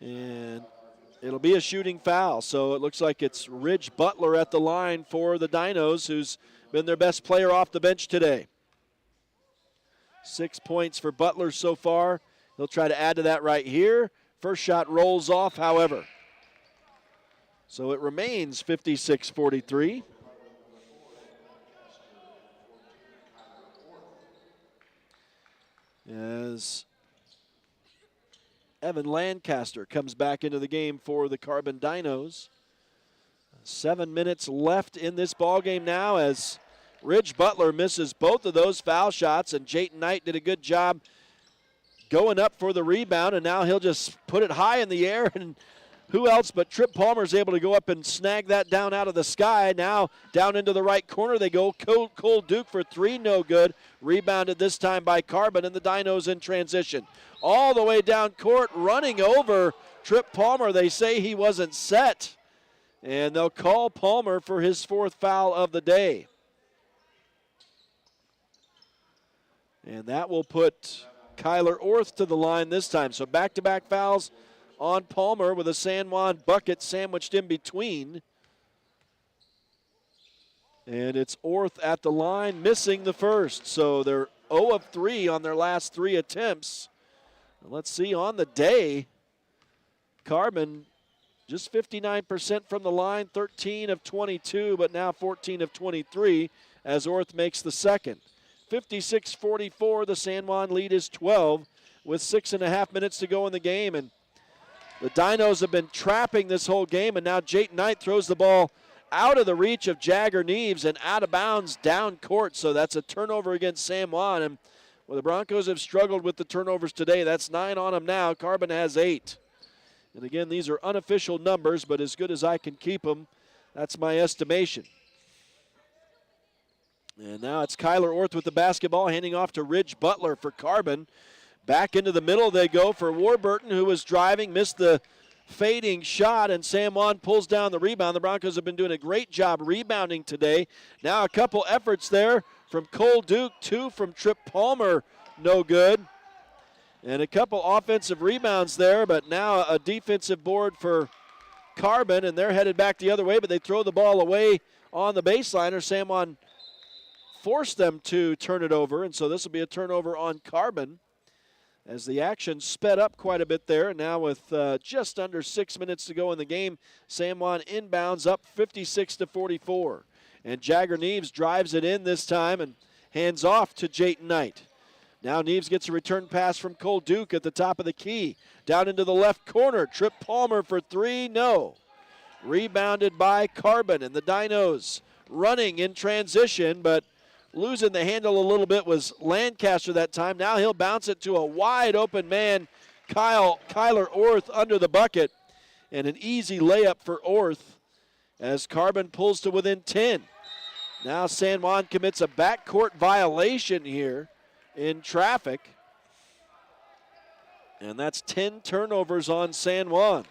And it'll be a shooting foul. So it looks like it's Ridge Butler at the line for the Dinos, who's been their best player off the bench today. 6 points for Butler so far. He'll try to add to that right here. First shot rolls off, however. So it remains 56-43. As Evan Lancaster comes back into the game for the Carbon Dinos. 7 minutes left in this ball game now as Ridge Butler misses both of those foul shots, and Jayton Knight did a good job going up for the rebound, and now he'll just put it high in the air, and who else but Trip Palmer is able to go up and snag that down out of the sky. Now down into the right corner they go. Cole Duke for three, no good. Rebounded this time by Carbon, and the Dinos in transition. All the way down court, running over Trip Palmer. They say he wasn't set, and they'll call Palmer for his fourth foul of the day. And that will put Kyler Orth to the line this time. So back-to-back fouls on Palmer with a San Juan bucket sandwiched in between. And it's Orth at the line, missing the first. So they're 0 of 3 on their last 3 attempts. And let's see, on the day, Carbon just 59% from the line, 13 of 22, but now 14 of 23 as Orth makes the second. 56-44, the San Juan lead is 12 with 6.5 minutes to go in the game. And the Dinos have been trapping this whole game, and now Jayton Knight throws the ball out of the reach of Jagger Neves and out of bounds down court. So that's a turnover against San Juan. And well, the Broncos have struggled with the turnovers today. That's 9 on them now. Carbon has 8. And again, these are unofficial numbers, but as good as I can keep them, that's my estimation. And now it's Kyler Orth with the basketball, handing off to Ridge Butler for Carbon. Back into the middle they go for Warburton, who was driving, missed the fading shot, and San Juan pulls down the rebound. The Broncos have been doing a great job rebounding today. Now a couple efforts there from Cole Duke, 2 from Trip Palmer, no good. And a couple offensive rebounds there, but now a defensive board for Carbon, and they're headed back the other way, but they throw the ball away on the baseline, or San Juan forced them to turn it over, and so this will be a turnover on Carbon as the action sped up quite a bit there. Now with just under 6 minutes to go in the game, San Juan inbounds up 56-44. And Jagger Neves drives it in this time and hands off to Jayton Knight. Now Neves gets a return pass from Cole Duke at the top of the key. Down into the left corner. Trip Palmer for 3, no. Rebounded by Carbon, and the Dinos running in transition, but losing the handle a little bit was Lancaster that time. Now he'll bounce it to a wide open man, Kyler Orth under the bucket, and an easy layup for Orth as Carbon pulls to within 10. Now San Juan commits a backcourt violation here in traffic, and that's 10 turnovers on San Juan.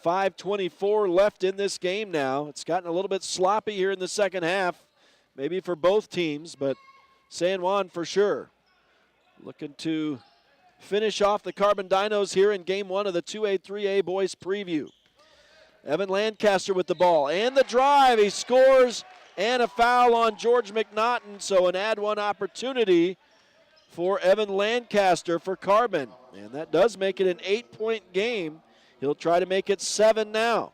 5:24 left in this game now. It's gotten a little bit sloppy here in the second half, maybe for both teams, but San Juan for sure. Looking to finish off the Carbon Dinos here in game 1 of the 2A, 3A boys preview. Evan Lancaster with the ball, and the drive, he scores, and a foul on George McNaughton, so an add one opportunity for Evan Lancaster for Carbon. And that does make it an 8-point game. He'll try to make it 7 now.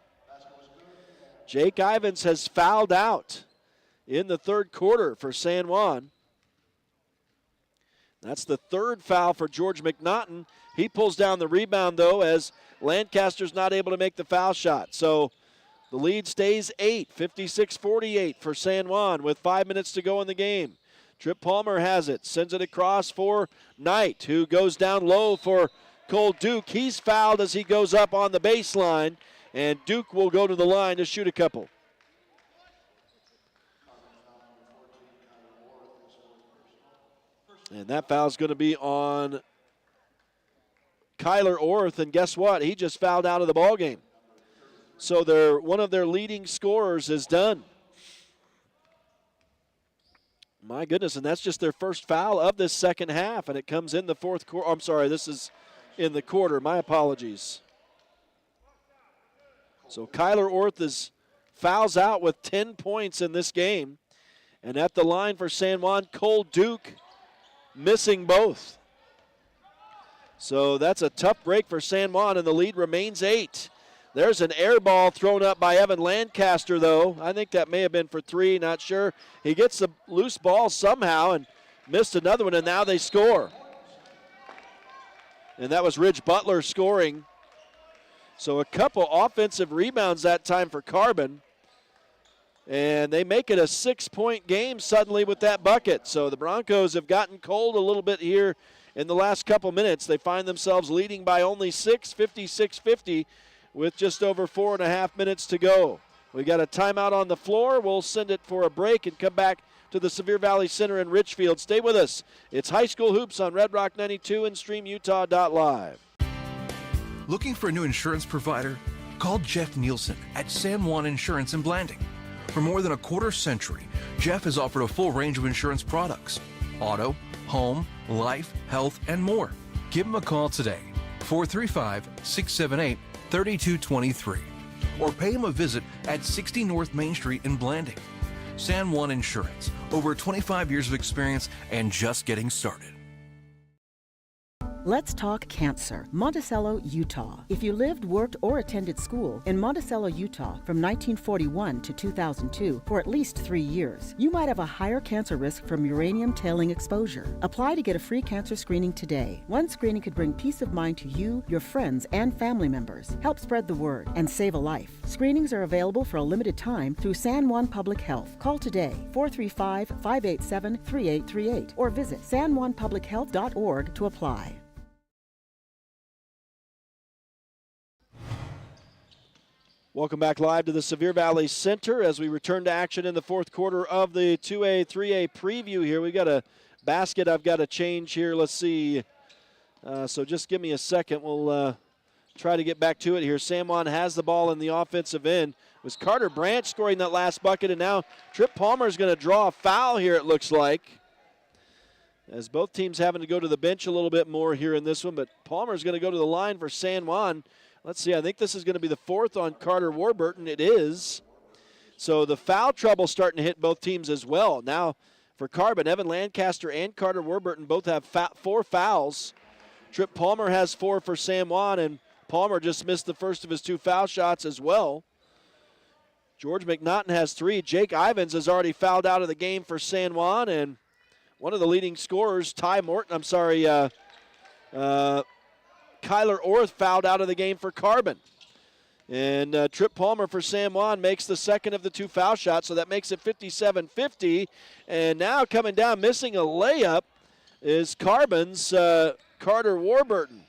Jake Ivins has fouled out in the third quarter for San Juan. That's the third foul for George McNaughton. He pulls down the rebound, though, as Lancaster's not able to make the foul shot. So the lead stays 8, 56-48 for San Juan with 5 minutes to go in the game. Trip Palmer has it, sends it across for Knight, who goes down low for Cole Duke. He's fouled as he goes up on the baseline, and Duke will go to the line to shoot a couple. And that foul's going to be on Kyler Orth, and guess what? He just fouled out of the ballgame. So one of their leading scorers is done. My goodness, and that's just their first foul of this second half, and it comes in the fourth quarter. I'm sorry, this is in the quarter. My apologies. So Kyler Orth fouls out with 10 points in this game. And at the line for San Juan, Cole Duke missing both. So that's a tough break for San Juan, and the lead remains 8. There's an air ball thrown up by Evan Lancaster, though. I think that may have been for 3, not sure. He gets the loose ball somehow and missed another one, and now they score. And that was Ridge Butler scoring. So a couple offensive rebounds that time for Carbon. And they make it a 6-point game suddenly with that bucket. So the Broncos have gotten cold a little bit here in the last couple minutes. They find themselves leading by only 6, 56-50, with just over 4.5 minutes to go. We got a timeout on the floor. We'll send it for a break and come back to the Sevier Valley Center in Richfield. Stay with us. It's High School Hoops on Red Rock 92 and StreamUtah.Live. Looking for a new insurance provider? Call Jeff Nielsen at San Juan Insurance in Blanding. For more than a quarter century, Jeff has offered a full range of insurance products: auto, home, life, health, and more. Give him a call today, 435-678-3223, or pay him a visit at 60 North Main Street in Blanding. San Juan Insurance, over 25 years of experience and just getting started. Let's talk cancer. Monticello, Utah. If you lived, worked, or attended school in Monticello, Utah from 1941 to 2002 for at least 3 years, you might have a higher cancer risk from uranium tailing exposure. Apply to get a free cancer screening today. One screening could bring peace of mind to you, your friends, and family members, help spread the word, and save a life. Screenings are available for a limited time through San Juan Public Health. Call today, 435-587-3838, or visit sanjuanpublichealth.org to apply. Welcome back live to the Sevier Valley Center as we return to action in the fourth quarter of the 2A, 3A preview here. We've got a basket I've got to change here. Let's see. So just give me a second. We'll try to get back to it here. San Juan has the ball in the offensive end. It was Carter Branch scoring that last bucket, and now Trip Palmer is going to draw a foul here, it looks like. As both teams having to go to the bench a little bit more here in this one, but Palmer is going to go to the line for San Juan. Let's see, I think this is going to be the fourth on Carter Warburton. It is. So the foul trouble starting to hit both teams as well. Now for Carbon, Evan Lancaster and Carter Warburton both have 4 fouls. Trip Palmer has 4 for San Juan, and Palmer just missed the first of his 2 foul shots as well. George McNaughton has 3. Jake Ivins has already fouled out of the game for San Juan, and one of the leading scorers, Kyler Orth fouled out of the game for Carbon. And Trip Palmer for San Juan makes the second of the 2 foul shots, so that makes it 57-50. And now coming down, missing a layup, is Carbon's Carter Warburton.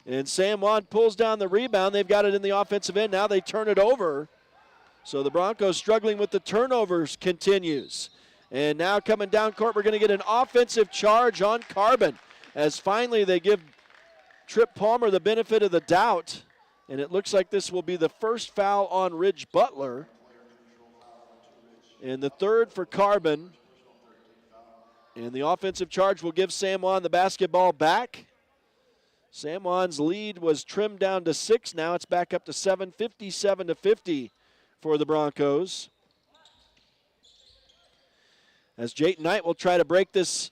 And San Juan pulls down the rebound. They've got it in the offensive end. Now they turn it over. So the Broncos struggling with the turnovers continues. And now coming down court, we're going to get an offensive charge on Carbon, as finally they give Trip Palmer the benefit of the doubt. And it looks like this will be the first foul on Ridge Butler. And the third for Carbon. And the offensive charge will give San Juan the basketball back. San Juan's lead was trimmed down to 6. Now it's back up to 7, 57-50 for the Broncos. As Jayton Knight will try to break this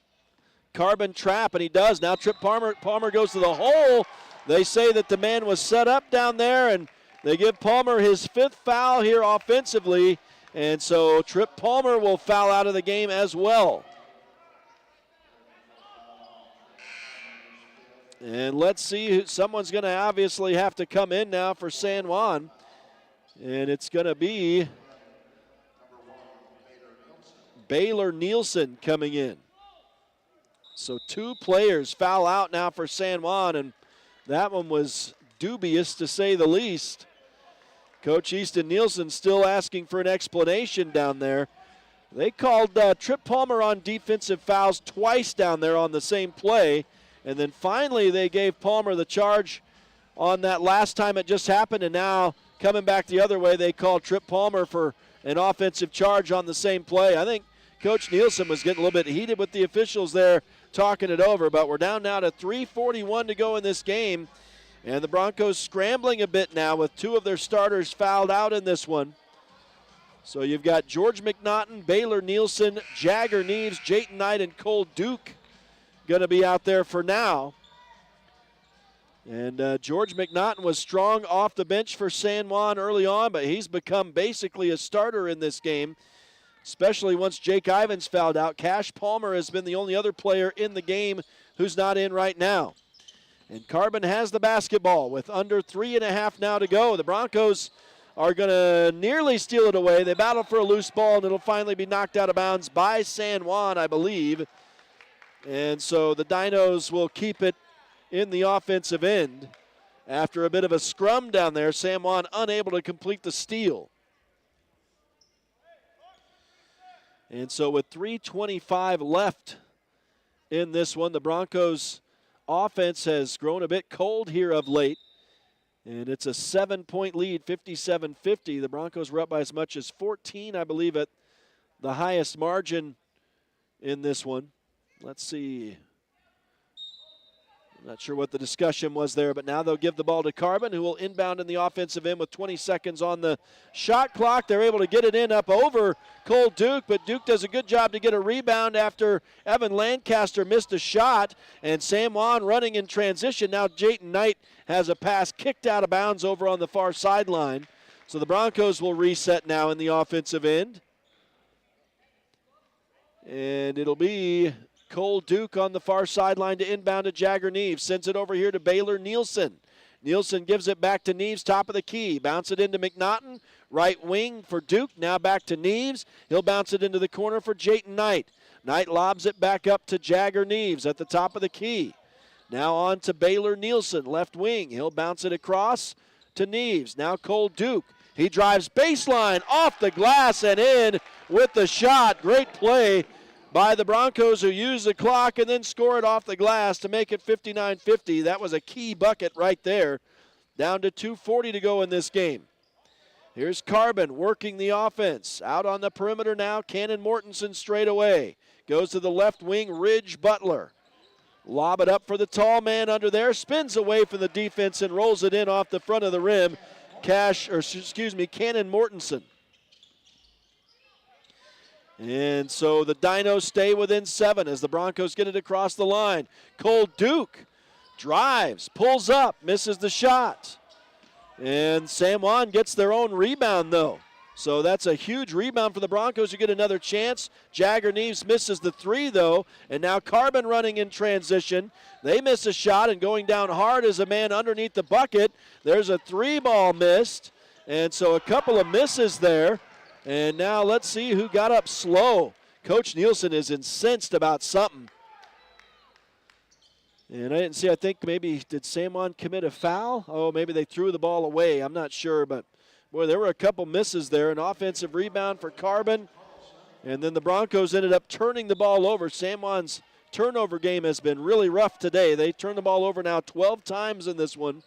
Carbon trap, and he does. Now Trip Palmer goes to the hole. They say that the man was set up down there, and they give Palmer his 5th foul here offensively. And so Trip Palmer will foul out of the game as well. And let's see, someone's going to obviously have to come in now for San Juan. And it's going to be Baylor Nielsen coming in. So 2 players foul out now for San Juan, and that one was dubious to say the least. Coach Easton Nielsen still asking for an explanation down there. They called Trip Palmer on defensive fouls twice down there on the same play. And then finally they gave Palmer the charge on that last time it just happened. And now coming back the other way, they called Trip Palmer for an offensive charge on the same play. I think Coach Nielsen was getting a little bit heated with the officials there talking it over. But we're down now to 3:41 to go in this game. And the Broncos scrambling a bit now with 2 of their starters fouled out in this one. So you've got George McNaughton, Baylor Nielsen, Jagger Neves, Jayton Knight, and Cole Duke going to be out there for now. And George McNaughton was strong off the bench for San Juan early on, but he's become basically a starter in this game, especially once Jake Ivins fouled out. Cash Palmer has been the only other player in the game who's not in right now. And Carbon has the basketball with under 3.5 now to go. The Broncos are going to nearly steal it away. They battle for a loose ball, and it'll finally be knocked out of bounds by San Juan, I believe. And so the Dinos will keep it in the offensive end. After a bit of a scrum down there, San Juan unable to complete the steal. And so with 3:25 left in this one, the Broncos offense has grown a bit cold here of late. And it's a 7-point lead, 57-50. The Broncos were up by as much as 14, I believe, at the highest margin in this one. Let's see. I'm not sure what the discussion was there, but now they'll give the ball to Carbon, who will inbound in the offensive end with 20 seconds on the shot clock. They're able to get it in up over Cole Duke, but Duke does a good job to get a rebound after Evan Lancaster missed a shot. And San Juan running in transition. Now Jayton Knight has a pass kicked out of bounds over on the far sideline. So the Broncos will reset now in the offensive end. And it'll be Cole Duke on the far sideline to inbound to Jagger Neves. Sends it over here to Baylor Nielsen. Nielsen gives it back to Neves, top of the key. Bounce it into McNaughton. Right wing for Duke. Now back to Neves. He'll bounce it into the corner for Jayton Knight. Knight lobs it back up to Jagger Neves at the top of the key. Now on to Baylor Nielsen, left wing. He'll bounce it across to Neves. Now Cole Duke. He drives baseline off the glass and in with the shot. Great play by the Broncos, who use the clock and then score it off the glass to make it 59-50. That was a key bucket right there. Down to 2:40 to go in this game. Here's Carbon working the offense. Out on the perimeter now, Cannon Mortensen straight away. Goes to the left wing, Ridge Butler. Lob it up for the tall man under there. Spins away from the defense and rolls it in off the front of the rim. Cannon Mortensen. And so the Dinos stay within 7 as the Broncos get it across the line. Cole Duke drives, pulls up, misses the shot. And San Juan gets their own rebound, though. So that's a huge rebound for the Broncos who get another chance. Jagger Neves misses the 3, though. And now Carbon running in transition. They miss a shot, and going down hard is a man underneath the bucket. There's a 3-ball missed. And so a couple of misses there. And now let's see who got up slow. Coach Nielsen is incensed about something. And I didn't see, I think maybe, did San Juan commit a foul? Oh, maybe they threw the ball away. I'm not sure, but boy, there were a couple misses there. An offensive rebound for Carbon. And then the Broncos ended up turning the ball over. San Juan's turnover game has been really rough today. They turned the ball over now 12 times in this one.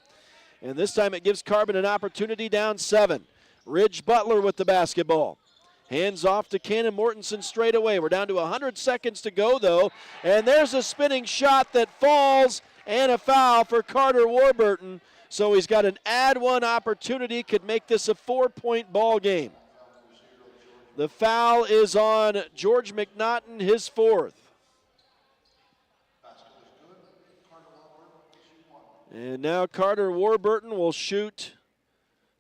And this time it gives Carbon an opportunity down 7. Ridge Butler with the basketball. Hands off to Cannon Mortensen straight away. We're down to 100 seconds to go, though. And there's a spinning shot that falls and a foul for Carter Warburton. So he's got an add-one opportunity, could make this a 4-point ball game. The foul is on George McNaughton, his 4th. And now Carter Warburton will shoot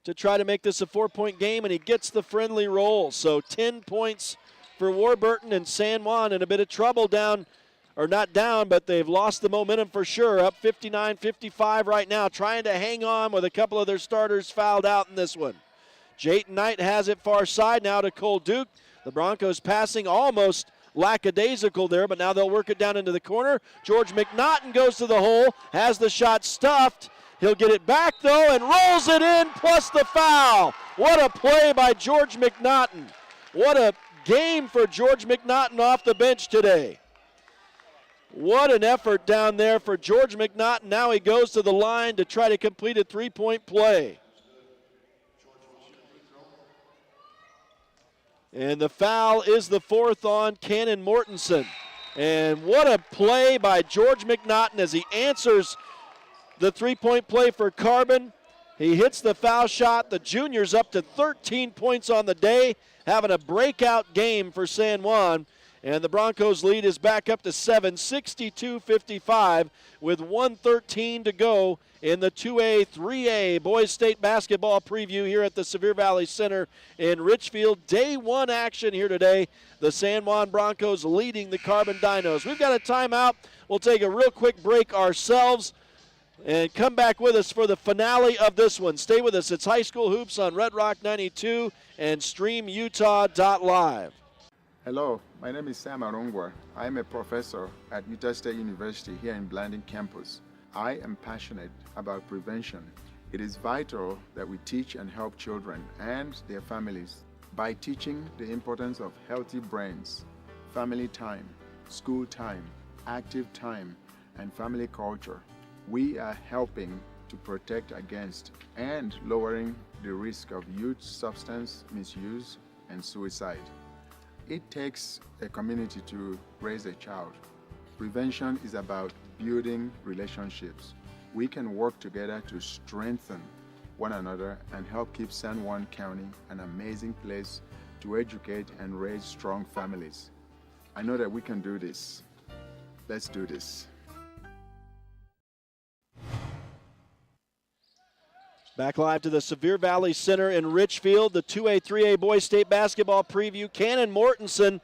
to try to make this a 4-point game, and he gets the friendly roll. So 10 points for Warburton, and San Juan in a bit of trouble down, or not down, but they've lost the momentum for sure. Up 59-55 right now, trying to hang on with a couple of their starters fouled out in this one. Jayton Knight has it far side now to Cole Duke. The Broncos passing almost lackadaisical there, but now they'll work it down into the corner. George McNaughton goes to the hole, has the shot stuffed. He'll get it back, though, and rolls it in, plus the foul. What a play by George McNaughton. What a game for George McNaughton off the bench today. What an effort down there for George McNaughton. Now he goes to the line to try to complete a 3-point play. And the foul is the 4th on Cannon Mortensen. And what a play by George McNaughton as he answers the 3-point play for Carbon. He hits the foul shot. The junior's up to 13 points on the day, having a breakout game for San Juan. And the Broncos lead is back up to 7, 62-55 with 1:13 to go in the 2A, 3A Boys State basketball preview here at the Sevier Valley Center in Richfield. Day 1 action here today. The San Juan Broncos leading the Carbon Dinos. We've got a timeout. We'll take a real quick break ourselves and come back with us for the finale of this one. Stay with us. It's High School Hoops on Red Rock 92 and StreamUtah.Live. Hello, my name is Sam Arongwa. I am a professor at Utah State University here in Blanding campus. I am passionate about prevention. It is vital that we teach and help children and their families by teaching the importance of healthy brains, family time, school time, active time, and family culture. We are helping to protect against and lowering the risk of youth substance misuse and suicide. It takes a community to raise a child. Prevention is about building relationships. We can work together to strengthen one another and help keep San Juan County an amazing place to educate and raise strong families. I know that we can do this. Let's do this. Back live to the Sevier Valley Center in Richfield, the 2A, 3A Boys State basketball preview. Cannon Mortensen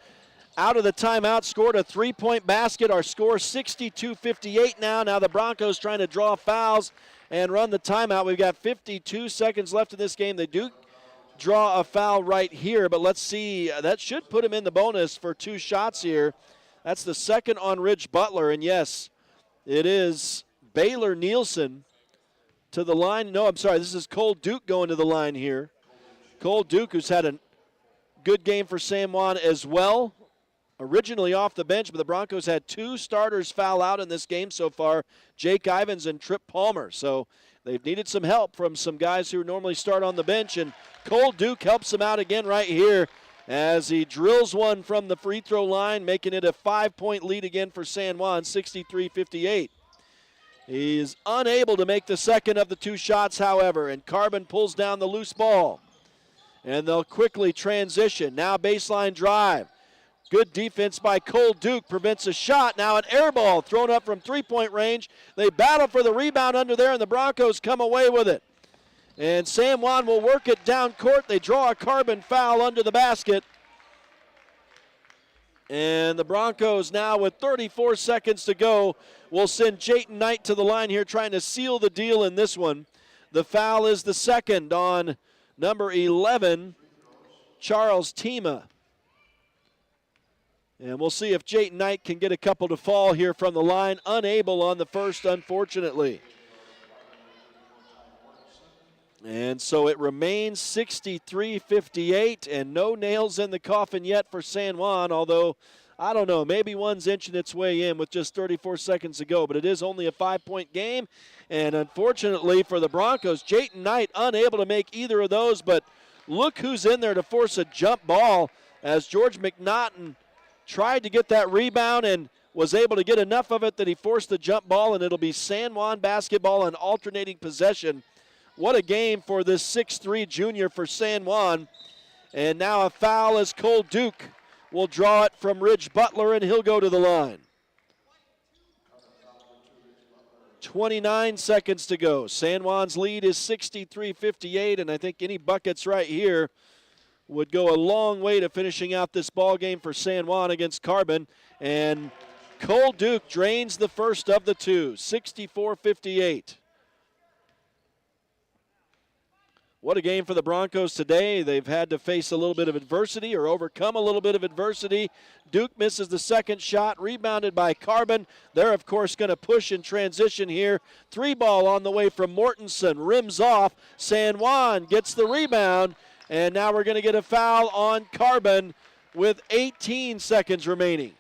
out of the timeout, scored a 3-point basket. Our score 62-58 now. Now the Broncos trying to draw fouls and run the timeout. We've got 52 seconds left in this game. They do draw a foul right here, but let's see. That should put him in the bonus for 2 shots here. That's the second on Ridge Butler, and yes, it is Baylor Nielsen to the line. No, I'm sorry, this is Cole Duke going to the line here. Cole Duke, who's had a good game for San Juan as well. originally off the bench, but the Broncos had 2 starters foul out in this game so far, Jake Ivins and Trip Palmer. So they've needed some help from some guys who normally start on the bench, and Cole Duke helps them out again right here as he drills one from the free throw line, making it a 5-point lead again for San Juan, 63-58. He is unable to make the second of the 2 shots, however, and Carbon pulls down the loose ball. And they'll quickly transition. Now baseline drive. Good defense by Cole Duke prevents a shot. Now an air ball thrown up from 3-point range. They battle for the rebound under there, and the Broncos come away with it. And San Juan will work it down court. They draw a Carbon foul under the basket. And the Broncos now with 34 seconds to go will send Jayton Knight to the line here trying to seal the deal in this one. The foul is the second on number 11, Charles Tima. And we'll see if Jayton Knight can get a couple to fall here from the line. Unable on the first, unfortunately. And so it remains 63-58, and no nails in the coffin yet for San Juan, although, I don't know, maybe one's inching its way in with just 34 seconds to go, but it is only a 5-point game. And unfortunately for the Broncos, Jayton Knight unable to make either of those, but look who's in there to force a jump ball as George McNaughton tried to get that rebound and was able to get enough of it that he forced the jump ball, and it'll be San Juan basketball in alternating possession. What a game for this 6'3 junior for San Juan. And now a foul as Cole Duke will draw it from Ridge Butler, and he'll go to the line. 29 seconds to go. San Juan's lead is 63-58, and I think any buckets right here would go a long way to finishing out this ball game for San Juan against Carbon. And Cole Duke drains the first of the 2, 64-58. What a game for the Broncos today. They've had to face a little bit of adversity or overcome a little bit of adversity. Duke misses the second shot, rebounded by Carbon. They're, of course, going to push in transition here. 3-ball on the way from Mortensen, rims off. San Juan gets the rebound, and now we're going to get a foul on Carbon with 18 seconds remaining.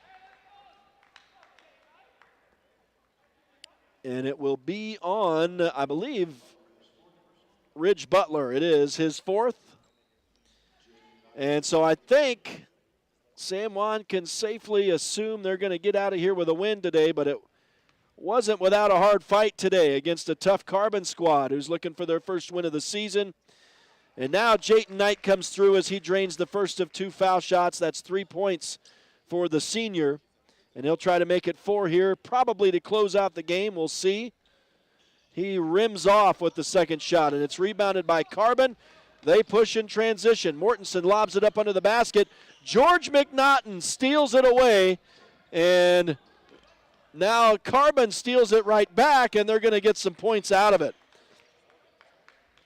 And it will be on, I believe, Ridge Butler. It is his 4th. And so I think San Juan can safely assume they're going to get out of here with a win today, but it wasn't without a hard fight today against a tough Carbon squad who's looking for their first win of the season. And now Jayton Knight comes through as he drains the first of 2 foul shots. That's 3 points for the senior. And he'll try to make it 4 here, probably to close out the game. We'll see. He rims off with the second shot, and it's rebounded by Carbon. They push in transition. Mortensen lobs it up under the basket. George McNaughton steals it away, and now Carbon steals it right back, and they're going to get some points out of it.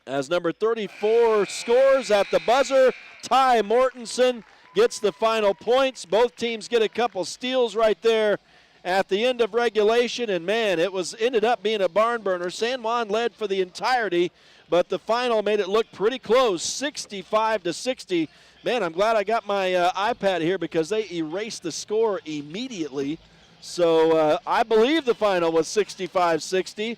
As number 34 scores at the buzzer, Ty Mortensen gets the final points. Both teams get a couple steals right there at the end of regulation, and man, it ended up being a barn burner. San Juan led for the entirety, but the final made it look pretty close, 65-60. Man, I'm glad I got my iPad here because they erased the score immediately. So I believe the final was 65-60.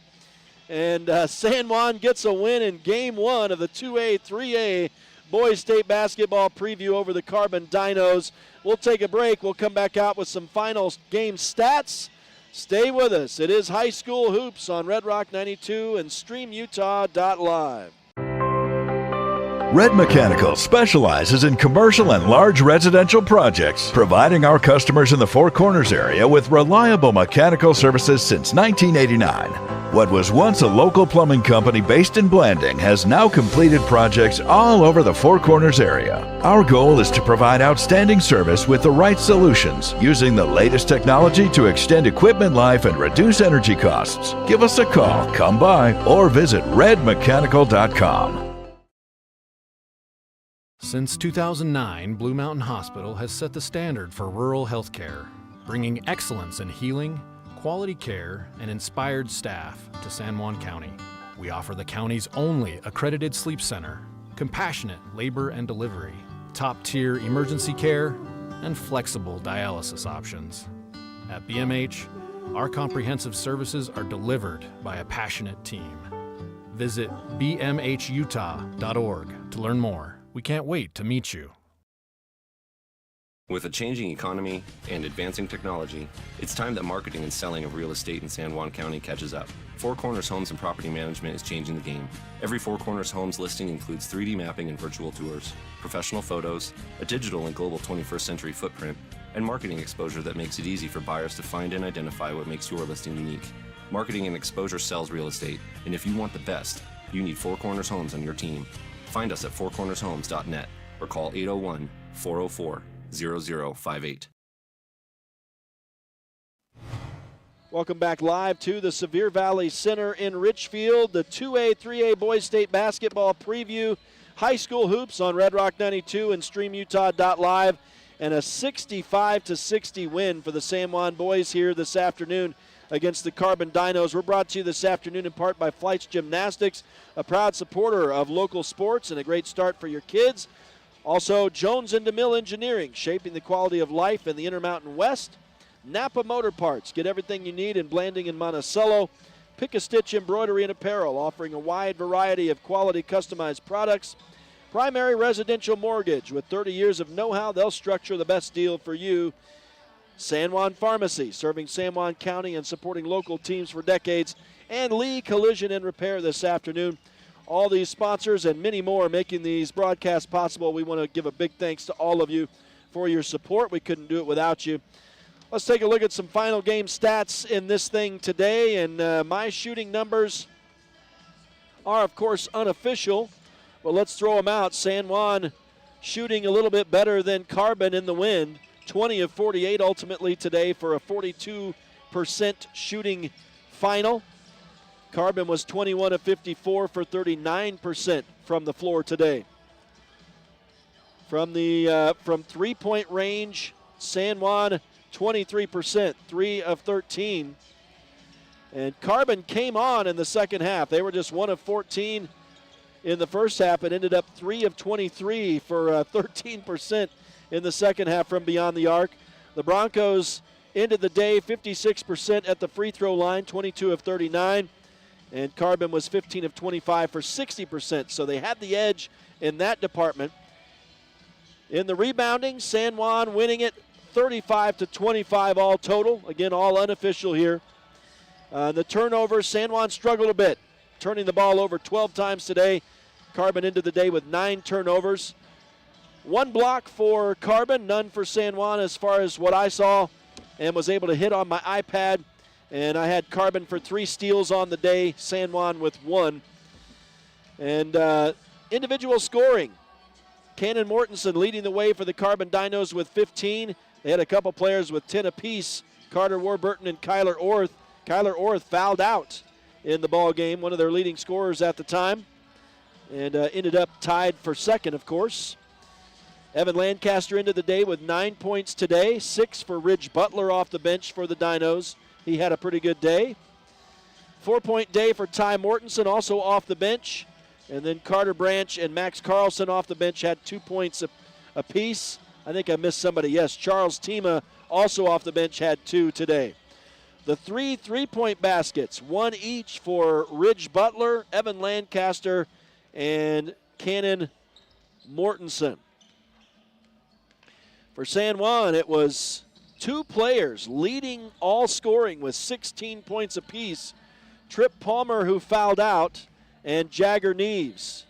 And San Juan gets a win in Game 1 of the 2A, 3A Boys State basketball preview over the Carbon Dinos. We'll take a break. We'll come back out with some final game stats. Stay with us. It is High School Hoops on Red Rock 92 and StreamUtah.Live. Red Mechanical specializes in commercial and large residential projects, providing our customers in the Four Corners area with reliable mechanical services since 1989. What was once a local plumbing company based in Blanding has now completed projects all over the Four Corners area. Our goal is to provide outstanding service with the right solutions, using the latest technology to extend equipment life and reduce energy costs. Give us a call, come by, or visit redmechanical.com. Since 2009, Blue Mountain Hospital has set the standard for rural healthcare, bringing excellence in healing, quality care, and inspired staff to San Juan County. We offer the county's only accredited sleep center, compassionate labor and delivery, top-tier emergency care, and flexible dialysis options. At BMH, our comprehensive services are delivered by a passionate team. Visit bmhutah.org to learn more. We can't wait to meet you. With a changing economy and advancing technology, it's time that marketing and selling of real estate in San Juan County catches up. Four Corners Homes and Property Management is changing the game. Every Four Corners Homes listing includes 3D mapping and virtual tours, professional photos, a digital and global 21st century footprint, and marketing exposure that makes it easy for buyers to find and identify what makes your listing unique. Marketing and exposure sells real estate, and if you want the best, you need Four Corners Homes on your team. Find us at fourcornershomes.net or call 801-404-0058. Welcome back live to the Sevier Valley Center in Richfield. The 2A, 3A Boys State Basketball Preview. High school hoops on Red Rock 92 and StreamUtah.Live. And a 65-60 win for the San Juan boys here this afternoon against the Carbon Dinos. We're brought to you this afternoon in part by Flights Gymnastics, a proud supporter of local sports and a great start for your kids. Also, Jones and DeMille Engineering, shaping the quality of life in the Intermountain West. Napa Motor Parts, get everything you need in Blanding and Monticello. Pick a Stitch Embroidery and Apparel, offering a wide variety of quality customized products. Primary Residential Mortgage, with 30 years of know-how, they'll structure the best deal for you. San Juan Pharmacy, serving San Juan County and supporting local teams for decades. And Lee Collision and Repair this afternoon. All these sponsors and many more making these broadcasts possible. We want to give a big thanks to all of you for your support. We couldn't do it without you. Let's take a look at some final game stats in this thing today. And my shooting numbers are, of course, unofficial. But let's throw them out. San Juan shooting a little bit better than Carbon in the wind. 20 of 48 ultimately today for a 42% shooting final. Carbon was 21 of 54 for 39% from the floor today. From three-point range, San Juan 23%, 3 of 13. And Carbon came on in the second half. They were just 1 of 14 in the first half. It ended up 3 of 23 for 13% in the second half from beyond the arc. The Broncos ended the day 56% at the free throw line, 22 of 39. And Carbon was 15 of 25 for 60%. So they had the edge in that department. In the rebounding, San Juan winning it 35-25 all total. Again, all unofficial here. The turnovers, San Juan struggled a bit, turning the ball over 12 times today. Carbon ended the day with 9 turnovers. 1 block for Carbon, none for San Juan as far as what I saw, and was able to hit on my iPad. And I had Carbon for 3 steals on the day, San Juan with 1. And individual scoring, Cannon Mortensen leading the way for the Carbon Dinos with 15. They had a couple players with 10 apiece, Carter Warburton and Kyler Orth. Kyler Orth fouled out in the ball game, one of their leading scorers at the time, and ended up tied for second, of course. Evan Lancaster ended the day with 9 points today, 6 for Ridge Butler off the bench for the Dinos. He had a pretty good day. 4-point day for Ty Mortensen, also off the bench. And then Carter Branch and Max Carlson off the bench had 2 points apiece. I think I missed somebody. Yes, Charles Tima also off the bench had 2 today. The 3 3-point baskets, 1 each for Ridge Butler, Evan Lancaster, and Cannon Mortensen. For San Juan, it was 2 players leading all scoring with 16 points apiece. Trip Palmer, who fouled out, and Jagger Neves.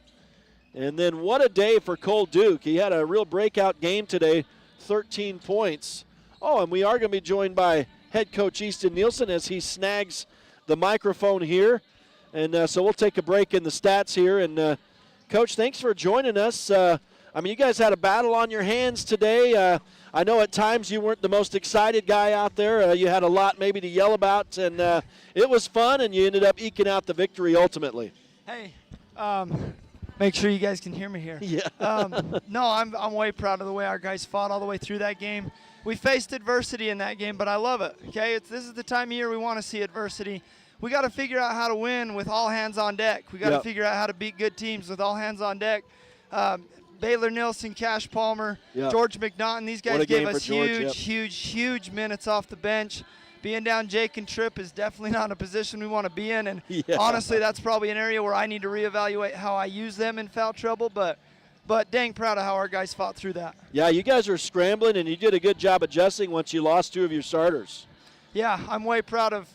And then what a day for Cole Duke. He had a real breakout game today, 13 points. Oh, and we are going to be joined by head coach Easton Nielsen as he snags the microphone here. And so we'll take a break in the stats here. And, Coach, thanks for joining us. I mean, you guys had a battle on your hands today. I know at times you weren't the most excited guy out there. You had a lot maybe to yell about, and it was fun, and you ended up eking out the victory ultimately. Hey, make sure you guys can hear me here. Yeah. No, I'm way proud of the way our guys fought all the way through that game. We faced adversity in that game, but I love it. Okay, this is the time of year we want to see adversity. We got to figure out how to win with all hands on deck. We got to figure out how to beat good teams with all hands on deck. Baylor Nilsson, Cash Palmer, George McNaughton, these guys gave us huge minutes off the bench. Being down Jake and Tripp is definitely not a position we want to be in, and honestly, that's probably an area where I need to reevaluate how I use them in foul trouble, but dang proud of how our guys fought through that. Yeah, you guys were scrambling, and you did a good job adjusting once you lost 2 of your starters. Yeah, I'm way proud of,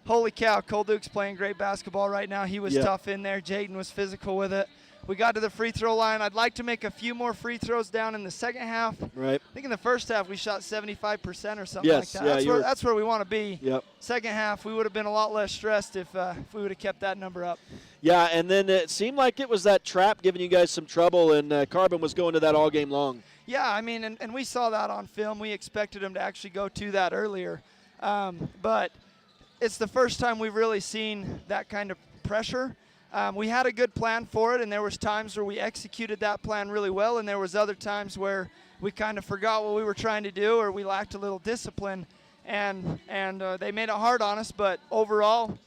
holy cow, Cole Duke's playing great basketball right now. He was tough in there. Jaden was physical with it. We got to the free throw line. I'd like to make a few more free throws down in the second half. Right. I think in the first half we shot 75% or something like that. That's where we want to be. Yep. Second half we would have been a lot less stressed if we would have kept that number up. Yeah, and then it seemed like it was that trap giving you guys some trouble, and Carbon was going to that all game long. Yeah, and we saw that on film. We expected him to actually go to that earlier. But it's the first time we've really seen that kind of pressure. We had a good plan for it, and there was times where we executed that plan really well, and there was other times where we kind of forgot what we were trying to do, or we lacked a little discipline, and they made it hard on us. But overall,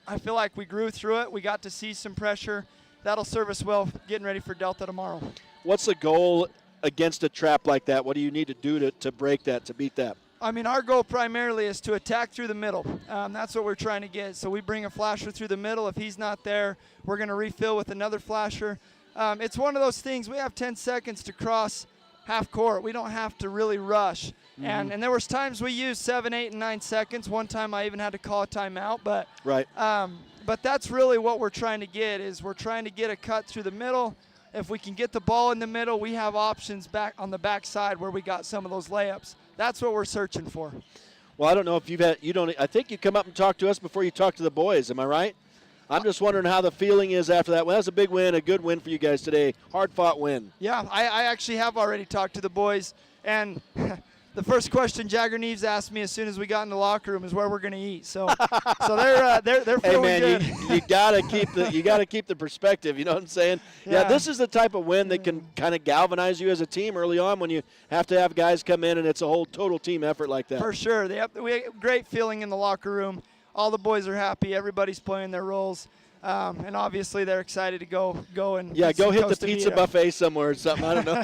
I feel like we grew through it. We got to see some pressure. That'll serve us well getting ready for Delta tomorrow. What's the goal against a trap like that? What do you need to do to break that, to beat that? Our goal primarily is to attack through the middle. That's what we're trying to get. So we bring a flasher through the middle. If he's not there, we're going to refill with another flasher. It's one of those things. We have 10 seconds to cross half court. We don't have to really rush. And there was times we used 7, 8, and 9 seconds. One time I even had to call a timeout. But that's really what we're trying to get, is we're trying to get a cut through the middle. If we can get the ball in the middle, we have options back on the backside where we got some of those layups. That's what we're searching for. Well, I don't know if I think you come up and talk to us before you talk to the boys. Am I right? I'm just wondering how the feeling is after that. Well, that was a big win, a good win for you guys today. Hard-fought win. Yeah, I actually have already talked to the boys, and the first question Jagger Neves asked me as soon as we got in the locker room is where we're going to eat. So they're feeling good. you gotta keep the perspective. You know what I'm saying? Yeah, this is the type of win that can kind of galvanize you as a team early on when you have to have guys come in and it's a whole total team effort like that. For sure, we have a great feeling in the locker room. All the boys are happy. Everybody's playing their roles. And obviously they're excited to go and go hit the pizza buffet somewhere or something. I don't know.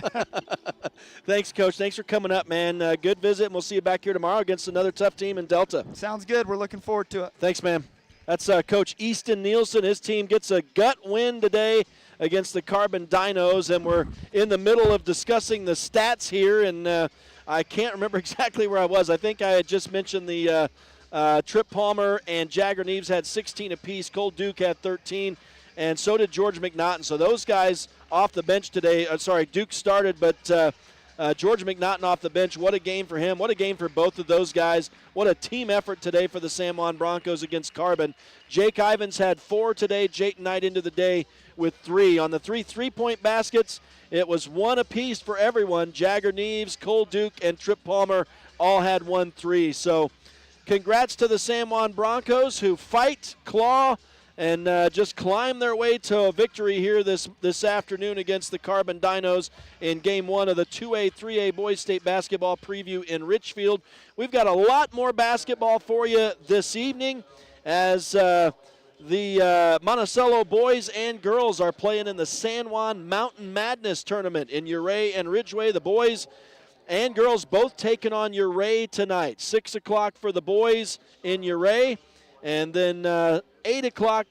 Thanks, Coach. Thanks for coming up, man. Good visit, and we'll see you back here tomorrow against another tough team in Delta. Sounds good. We're looking forward to it. Thanks, man. That's Coach Easton Nielsen. His team gets a gut win today against the Carbon Dinos, and we're in the middle of discussing the stats here, and I can't remember exactly where I was. I think I had just mentioned the Tripp Palmer and Jagger Neves had 16 apiece. Cole Duke had 13, and so did George McNaughton. So those guys off the bench today. Duke started, but George McNaughton off the bench. What a game for him. What a game for both of those guys. What a team effort today for the San Juan Broncos against Carbon. Jake Ivins had 4 today. Jayton Knight into the day with 3. On the 3 3-point baskets, it was 1 apiece for everyone. Jagger Neves, Cole Duke, and Tripp Palmer all had 1 3. So congrats to the San Juan Broncos who fight, claw, and just climb their way to a victory here this afternoon against the Carbon Dinos in Game 1 of the 2A, 3A Boys State Basketball Preview in Richfield. We've got a lot more basketball for you this evening as the Monticello boys and girls are playing in the San Juan Mountain Madness Tournament in Ouray and Ridgeway. The boys and girls both taking on Ouray tonight. 6 o'clock for the boys in Ouray, and then 8 o'clock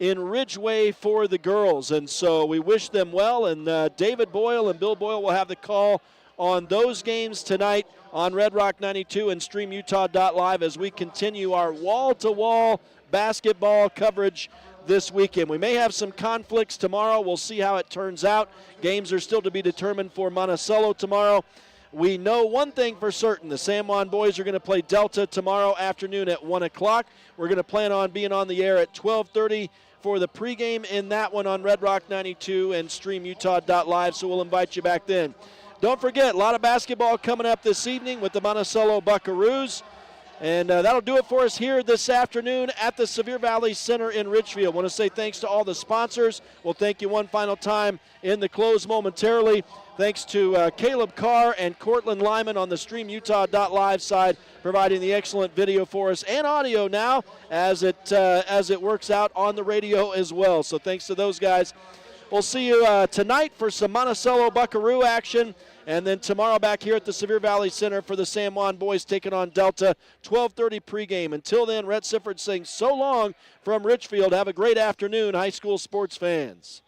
in Ridgeway for the girls. And so we wish them well, and David Boyle and Bill Boyle will have the call on those games tonight on Red Rock 92 and StreamUtah.Live as we continue our wall-to-wall basketball coverage this weekend. We may have some conflicts tomorrow. We'll see how it turns out. Games are still to be determined for Monticello tomorrow. We know one thing for certain. The San Juan boys are going to play Delta tomorrow afternoon at 1 o'clock. We're going to plan on being on the air at 12:30 for the pregame in that one on Red Rock 92 and StreamUtah.Live, so we'll invite you back then. Don't forget, a lot of basketball coming up this evening with the Monticello Buckaroos. And that'll do it for us here this afternoon at the Sevier Valley Center in Richfield. I want to say thanks to all the sponsors. We'll thank you one final time in the close momentarily. Thanks to Caleb Carr and Cortland Lyman on the StreamUtah.Live side, providing the excellent video for us and audio now as it works out on the radio as well. So thanks to those guys. We'll see you tonight for some Monticello Buckaroo action, and then tomorrow back here at the Sevier Valley Center for the San Juan boys taking on Delta, 12:30 pregame. Until then, Rhett Sifford saying so long from Richfield. Have a great afternoon, high school sports fans.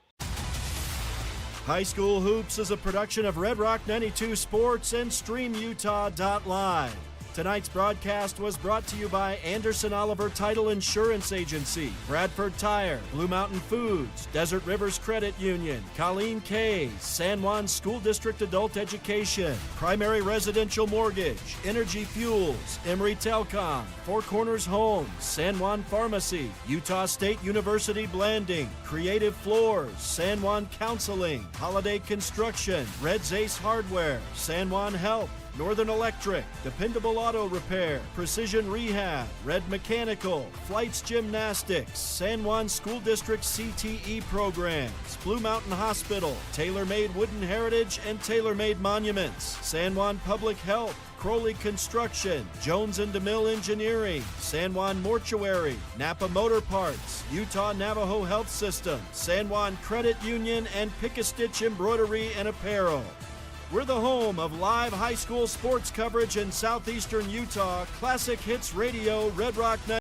High School Hoops is a production of Red Rock 92 Sports and StreamUtah.Live. Tonight's broadcast was brought to you by Anderson Oliver Title Insurance Agency, Bradford Tire, Blue Mountain Foods, Desert Rivers Credit Union, Colleen Kay, San Juan School District Adult Education, Primary Residential Mortgage, Energy Fuels, Emory Telcom, Four Corners Homes, San Juan Pharmacy, Utah State University Blanding, Creative Floors, San Juan Counseling, Holiday Construction, Red's Ace Hardware, San Juan Health, Northern Electric, Dependable Auto Repair, Precision Rehab, Red Mechanical, Flights Gymnastics, San Juan School District CTE Programs, Blue Mountain Hospital, Tailor-Made Wooden Heritage and Tailor-Made Monuments, San Juan Public Health, Crowley Construction, Jones and DeMille Engineering, San Juan Mortuary, Napa Motor Parts, Utah Navajo Health System, San Juan Credit Union, and Pick-a-Stitch Embroidery and Apparel. We're the home of live high school sports coverage in southeastern Utah. Classic Hits Radio, Red Rock 90.